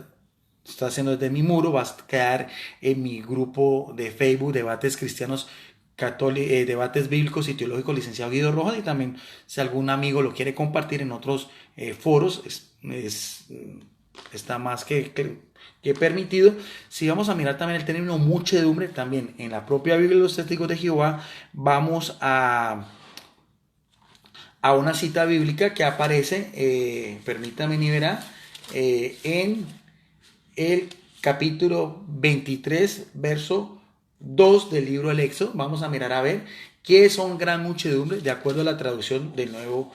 está haciendo desde mi muro, va a quedar en mi grupo de Facebook, Debates Cristianos Católicos, Debates Bíblicos y Teológicos, licenciado Guido Rojas, y también si algún amigo lo quiere compartir en otros foros, está más que permitido. Si vamos a mirar también el término muchedumbre, también en la propia Biblia de los Testigos de Jehová, vamos a una cita bíblica que aparece, permítame ni verá, en el capítulo 23, verso 2 del libro del Éxodo. Vamos a mirar a ver qué son gran muchedumbre, de acuerdo a la traducción del Nuevo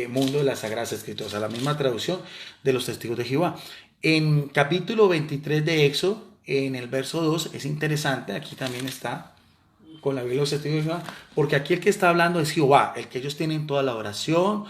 Mundo de las Sagradas Escrituras, a la misma traducción de los Testigos de Jehová. En capítulo 23 de Éxodo, en el verso 2, es interesante, aquí también está con la Biblia de los Testigos de Jehová, porque aquí el que está hablando es Jehová, el que ellos tienen toda la oración,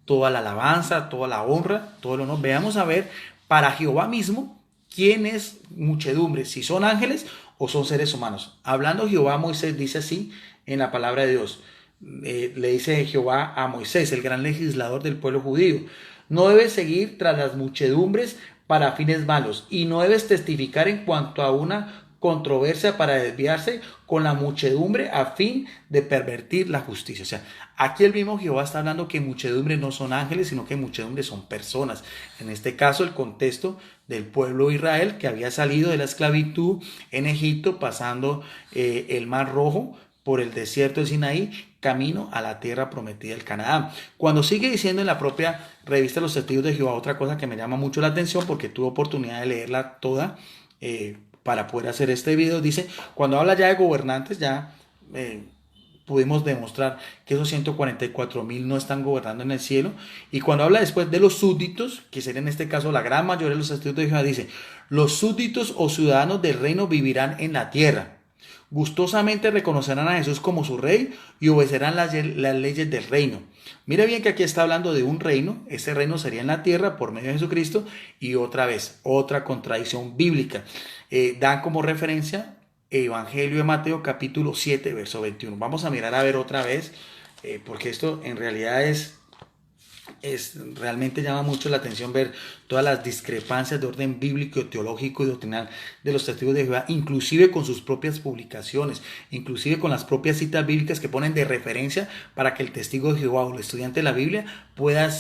toda la alabanza, toda la honra, todo el honor. Veamos a ver, para Jehová mismo, ¿quién es muchedumbre? Si son ángeles o son seres humanos. Hablando Jehová a Moisés, dice así en la palabra de Dios. Le dice Jehová a Moisés, el gran legislador del pueblo judío: no debes seguir tras las muchedumbres para fines malos, y no debes testificar en cuanto a una controversia para desviarse con la muchedumbre a fin de pervertir la justicia. O sea, aquí el mismo Jehová está hablando que muchedumbre no son ángeles, sino que muchedumbre son personas. En este caso, el contexto del pueblo de Israel que había salido de la esclavitud en Egipto, pasando el Mar Rojo por el desierto de Sinaí, camino a la tierra prometida del Canaán. Cuando sigue diciendo en la propia revista Los Testigos de Jehová, otra cosa que me llama mucho la atención, porque tuve oportunidad de leerla toda para poder hacer este video, dice, cuando habla ya de gobernantes, ya pudimos demostrar que esos 144,000 no están gobernando en el cielo, y cuando habla después de los súbditos, que sería en este caso la gran mayoría de los testigos de Jehová, dice, los súbditos o ciudadanos del reino vivirán en la tierra. Gustosamente reconocerán a Jesús como su rey y obedecerán las leyes del reino. Mira bien que aquí está hablando de un reino. Ese reino sería en la tierra por medio de Jesucristo. Y otra vez, otra contradicción bíblica. Dan como referencia Evangelio de Mateo capítulo 7, verso 21. Vamos a mirar a ver otra vez, porque esto en realidad realmente llama mucho la atención ver todas las discrepancias de orden bíblico, teológico y doctrinal de los testigos de Jehová, inclusive con sus propias publicaciones, inclusive con las propias citas bíblicas que ponen de referencia para que el testigo de Jehová o el estudiante de la Biblia pueda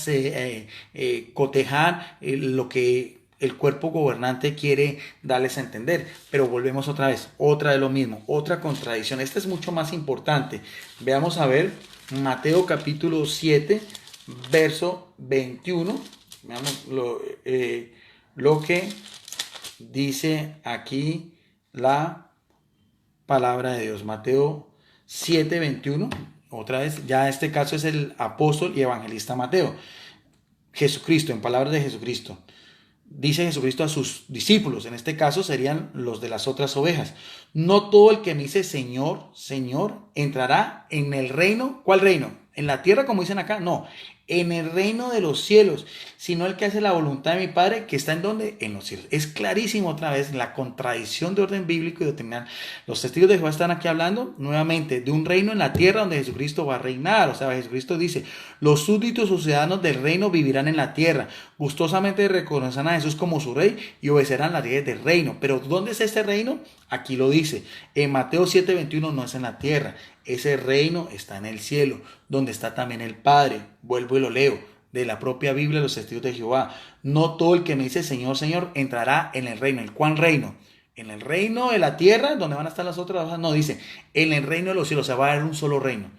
cotejar lo que el cuerpo gobernante quiere darles a entender. Pero volvemos otra vez, otra de lo mismo, otra contradicción. Esta es mucho más importante. Veamos a ver Mateo capítulo 7, verso 21, veamos lo que dice aquí la palabra de Dios. Mateo 7, 21, otra vez, ya este caso es el apóstol y evangelista Mateo. Jesucristo, en palabras de Jesucristo. Dice Jesucristo a sus discípulos, en este caso serían los de las otras ovejas. No todo el que me dice Señor, Señor, entrará en el reino. ¿Cuál reino? ¿En la tierra como dicen acá? No, en el reino de los cielos, sino el que hace la voluntad de mi Padre que está en donde, en los cielos. Es clarísimo otra vez la contradicción de orden bíblico y doctrinal. Los testigos de Jehová están aquí hablando nuevamente de un reino en la tierra donde Jesucristo va a reinar. O sea, Jesucristo dice, los súbditos o ciudadanos del reino vivirán en la tierra, gustosamente reconocerán a Jesús como su rey y obedecerán las leyes del reino. Pero ¿dónde es este reino? Aquí lo dice, en Mateo 7:21 no es en la tierra, ese reino está en el cielo, donde está también el Padre. Vuelvo y lo leo, de la propia Biblia de los testigos de Jehová. No todo el que me dice Señor, Señor, entrará en el reino. ¿En cuál reino? En el reino de la tierra, donde van a estar las otras hojas. No, dice, en el reino de los cielos. O sea, va a haber un solo reino.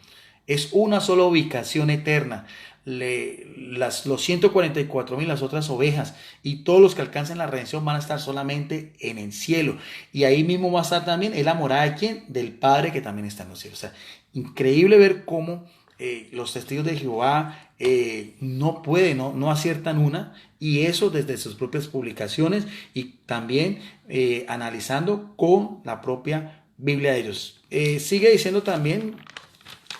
Es una sola ubicación eterna. Los 144,000, las otras ovejas y todos los que alcancen la redención van a estar solamente en el cielo, y ahí mismo va a estar también la morada de ¿quién? Del Padre que también está en los cielos. O sea, increíble ver cómo los testigos de Jehová no aciertan una, y eso desde sus propias publicaciones y también analizando con la propia Biblia de ellos. Sigue diciendo también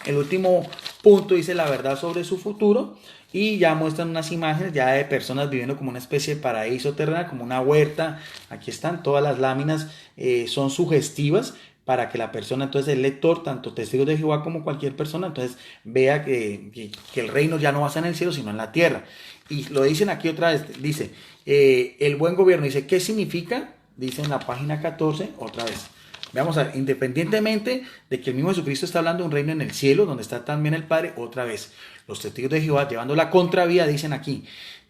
el último punto, dice la verdad sobre su futuro, y ya muestran unas imágenes ya de personas viviendo como una especie de paraíso terrenal, como una huerta. Aquí están, todas las láminas son sugestivas para que la persona, entonces el lector, tanto testigos de Jehová como cualquier persona, entonces vea que el reino ya no va a estar en el cielo, sino en la tierra. Y lo dicen aquí otra vez, dice, el buen gobierno, dice, ¿qué significa? Dice en la página 14, otra vez. Veamos a ver, independientemente de que el mismo Jesucristo está hablando de un reino en el cielo, donde está también el Padre, otra vez, los testigos de Jehová, llevando la contravía, dicen aquí,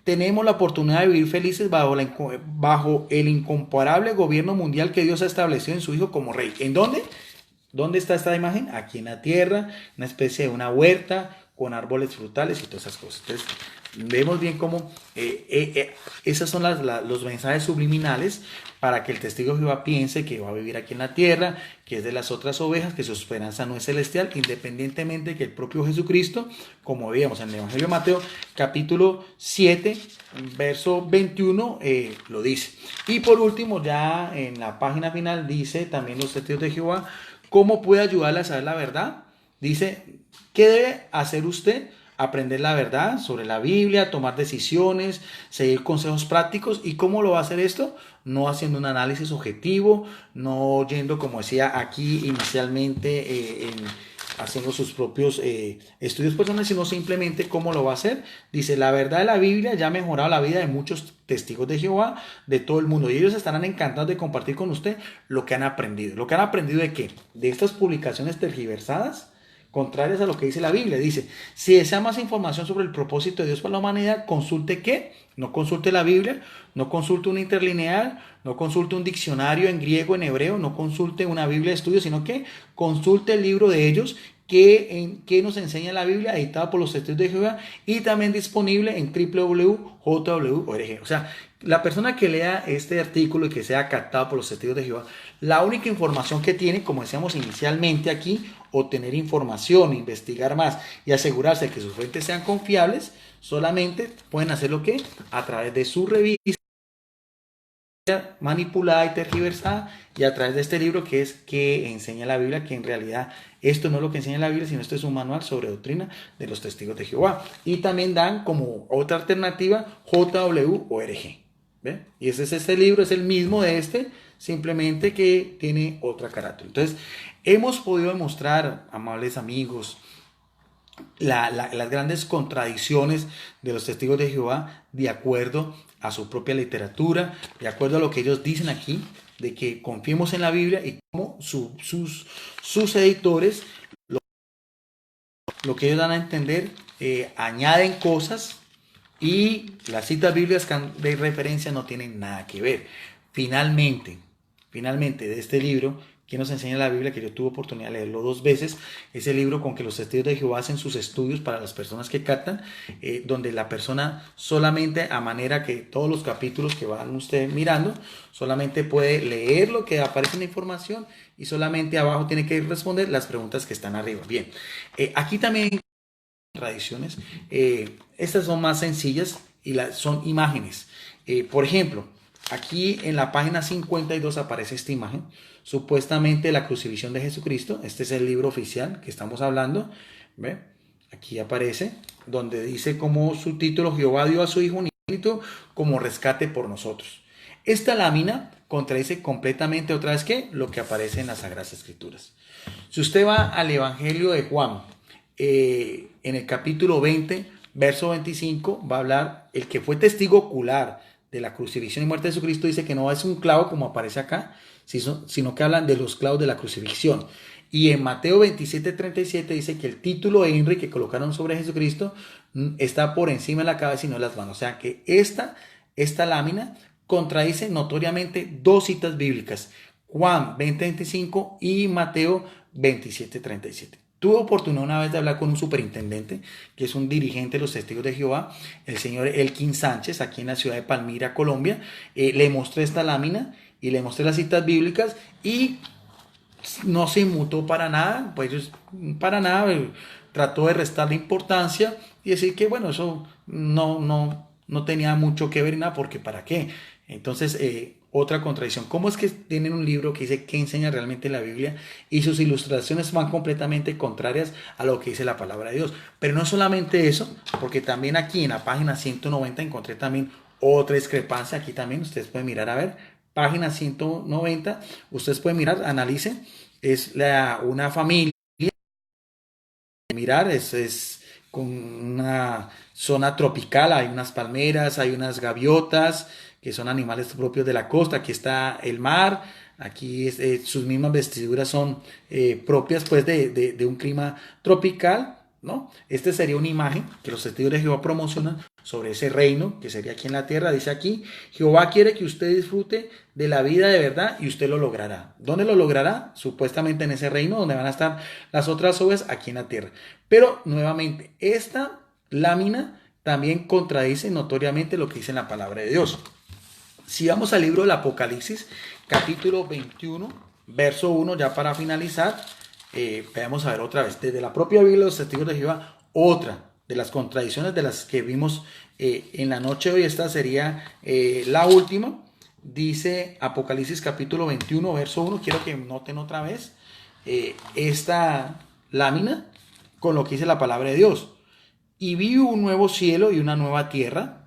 tenemos la oportunidad de vivir felices bajo el incomparable gobierno mundial que Dios ha establecido en su Hijo como Rey. ¿En dónde? ¿Dónde está esta imagen? Aquí en la tierra, una especie de una huerta con árboles frutales y todas esas cosas. Entonces, vemos bien cómo esos son los mensajes subliminales para que el testigo de Jehová piense que va a vivir aquí en la tierra, que es de las otras ovejas, que su esperanza no es celestial, independientemente de que el propio Jesucristo, como veíamos en el Evangelio de Mateo, capítulo 7, verso 21, lo dice. Y por último, ya en la página final, dice también los testigos de Jehová, ¿cómo puede ayudarle a saber la verdad? Dice, ¿qué debe hacer usted? Aprender la verdad sobre la Biblia, tomar decisiones, seguir consejos prácticos. ¿Y cómo lo va a hacer esto? No haciendo un análisis objetivo, no yendo, como decía aquí inicialmente haciendo sus propios estudios personales, sino simplemente cómo lo va a hacer. Dice, la verdad de la Biblia ya ha mejorado la vida de muchos testigos de Jehová de todo el mundo, y ellos estarán encantados de compartir con usted lo que han aprendido. ¿Lo que han aprendido de qué? De estas publicaciones tergiversadas, contrarias a lo que dice la Biblia. Dice, si desea más información sobre el propósito de Dios para la humanidad, consulte ¿qué? No consulte la Biblia, no consulte un interlineal, no consulte un diccionario en griego, en hebreo, no consulte una Biblia de estudio, sino que consulte el libro de ellos que nos enseña la Biblia, editado por los Testigos de Jehová y también disponible en www.jw.org. O sea, la persona que lea este artículo y que sea captado por los Testigos de Jehová, la única información que tiene, como decíamos inicialmente aquí, obtener información, investigar más y asegurarse de que sus fuentes sean confiables, solamente pueden hacerlo que a través de su revista manipulada y tergiversada, y a través de este libro que es que enseña la Biblia, que en realidad esto no es lo que enseña la Biblia, sino esto es un manual sobre doctrina de los Testigos de Jehová. Y también dan como otra alternativa JW.org. ¿Ve? Y ese es este libro, es el mismo de este, simplemente que tiene otra carátula. Entonces, hemos podido demostrar, amables amigos, las grandes contradicciones de los Testigos de Jehová de acuerdo a su propia literatura, de acuerdo a lo que ellos dicen aquí, de que confiemos en la Biblia, y cómo sus editores, lo que ellos dan a entender, añaden cosas, y las citas bíblicas de referencia no tienen nada que ver. Finalmente, de este libro que nos enseña la Biblia, que yo tuve oportunidad de leerlo 2 veces, es el libro con que los Testigos de Jehová hacen sus estudios para las personas que captan, donde la persona solamente, a manera que todos los capítulos que van usted mirando, solamente puede leer lo que aparece en la información, y solamente abajo tiene que responder las preguntas que están arriba. Bien, aquí también tradiciones, estas son más sencillas y son imágenes. Por ejemplo, aquí en la página 52 aparece esta imagen, supuestamente la crucifixión de Jesucristo. Este es el libro oficial que estamos hablando. ¿Ve? Aquí aparece, donde dice como subtítulo: Jehová dio a su Hijo unigénito como rescate por nosotros. Esta lámina contradice completamente, otra vez, que lo que aparece en las Sagradas Escrituras. Si usted va al Evangelio de Juan, en el capítulo 20, verso 25, va a hablar el que fue testigo ocular de la crucifixión y muerte de Jesucristo. Dice que no es un clavo como aparece acá, sino que hablan de los clavos de la crucifixión. Y en Mateo 27:37 dice que el título de Henry que colocaron sobre Jesucristo está por encima de la cabeza y no de las manos. O sea que esta lámina contradice notoriamente 2 citas bíblicas: Juan 20:25 y Mateo 27:37. Tuve oportunidad una vez de hablar con un superintendente, que es un dirigente de los Testigos de Jehová, el señor Elkin Sánchez, aquí en la ciudad de Palmira, Colombia. Le mostré esta lámina y le mostré las citas bíblicas, y no se inmutó para nada, pues para nada, trató de restarle importancia y decir que bueno, eso no tenía mucho que ver y nada, porque ¿para qué? Entonces, otra contradicción. ¿Cómo es que tienen un libro que dice que enseña realmente la Biblia y sus ilustraciones van completamente contrarias a lo que dice la palabra de Dios? Pero no solamente eso, porque también aquí en la página 190 encontré también otra discrepancia. Aquí también ustedes pueden mirar, a ver, página 190, ustedes pueden mirar, analicen, es una familia, mirar, es con una zona tropical, hay unas palmeras, hay unas gaviotas, que son animales propios de la costa. Aquí está el mar, aquí sus mismas vestiduras son propias pues de un clima tropical, ¿no? Esta sería una imagen que los Testigos de Jehová promocionan sobre ese reino que sería aquí en la tierra. Dice aquí: Jehová quiere que usted disfrute de la vida de verdad y usted lo logrará. ¿Dónde lo logrará? Supuestamente en ese reino donde van a estar las otras ovejas, aquí en la tierra. Pero nuevamente, esta lámina también contradice notoriamente lo que dice la palabra de Dios. Si vamos al libro del Apocalipsis, capítulo 21, verso 1, ya para finalizar, vamos a ver otra vez, desde la propia Biblia de los Testigos de Jehová, otra de las contradicciones de las que vimos en la noche de hoy. Esta sería la última. Dice Apocalipsis capítulo 21, verso 1, quiero que noten otra vez esta lámina con lo que dice la palabra de Dios. Y vi un nuevo cielo y una nueva tierra,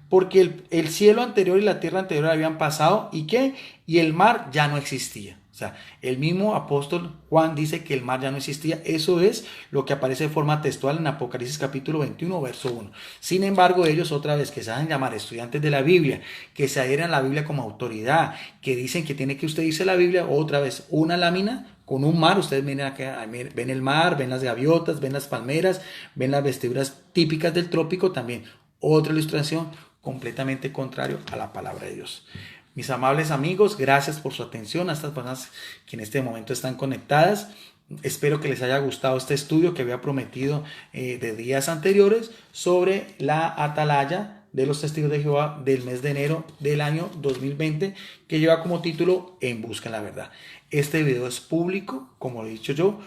porque el cielo anterior y la tierra anterior habían pasado, ¿y qué? Y el mar ya no existía. sea, el mismo apóstol Juan dice que el mar ya no existía. Eso es lo que aparece de forma textual en Apocalipsis capítulo 21, verso 1. Sin embargo, ellos otra vez que se hacen llamar estudiantes de la Biblia, que se adhieren a la Biblia como autoridad, que dicen que tiene que usted irse la Biblia, otra vez una lámina con un mar. Ustedes ven, acá, ven el mar, ven las gaviotas, ven las palmeras, ven las vestiduras típicas del trópico también. Otra ilustración completamente contrario a la palabra de Dios. Mis amables amigos, gracias por su atención a estas personas que en este momento están conectadas. Espero que les haya gustado este estudio que había prometido de días anteriores sobre la atalaya de los testigos de Jehová del mes de enero del año 2020, que lleva como título En busca de la verdad. Este video es público, como lo he dicho yo,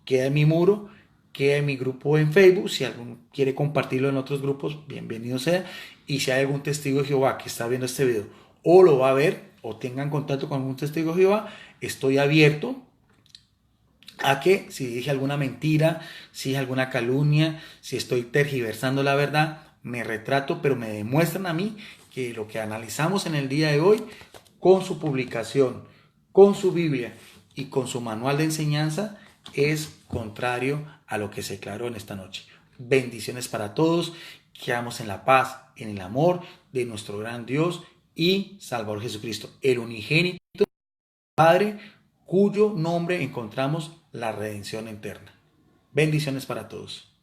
queda en mi muro, queda en mi grupo en Facebook. Si alguno quiere compartirlo en otros grupos, bienvenido sea. Y si hay algún testigo de Jehová que está viendo este video o lo va a ver o tengan contacto con algún testigo de Jehová, estoy abierto a que si dije alguna mentira, si dije alguna calumnia, si estoy tergiversando la verdad, me retrato, pero me demuestran a mí que lo que analizamos en el día de hoy, con su publicación, con su Biblia y con su manual de enseñanza, es contrario a lo que se declaró en esta noche. Bendiciones para todos, quedamos en la paz, en el amor de nuestro gran Dios y Salvador Jesucristo, el unigénito Padre, cuyo nombre encontramos la redención eterna. Bendiciones para todos.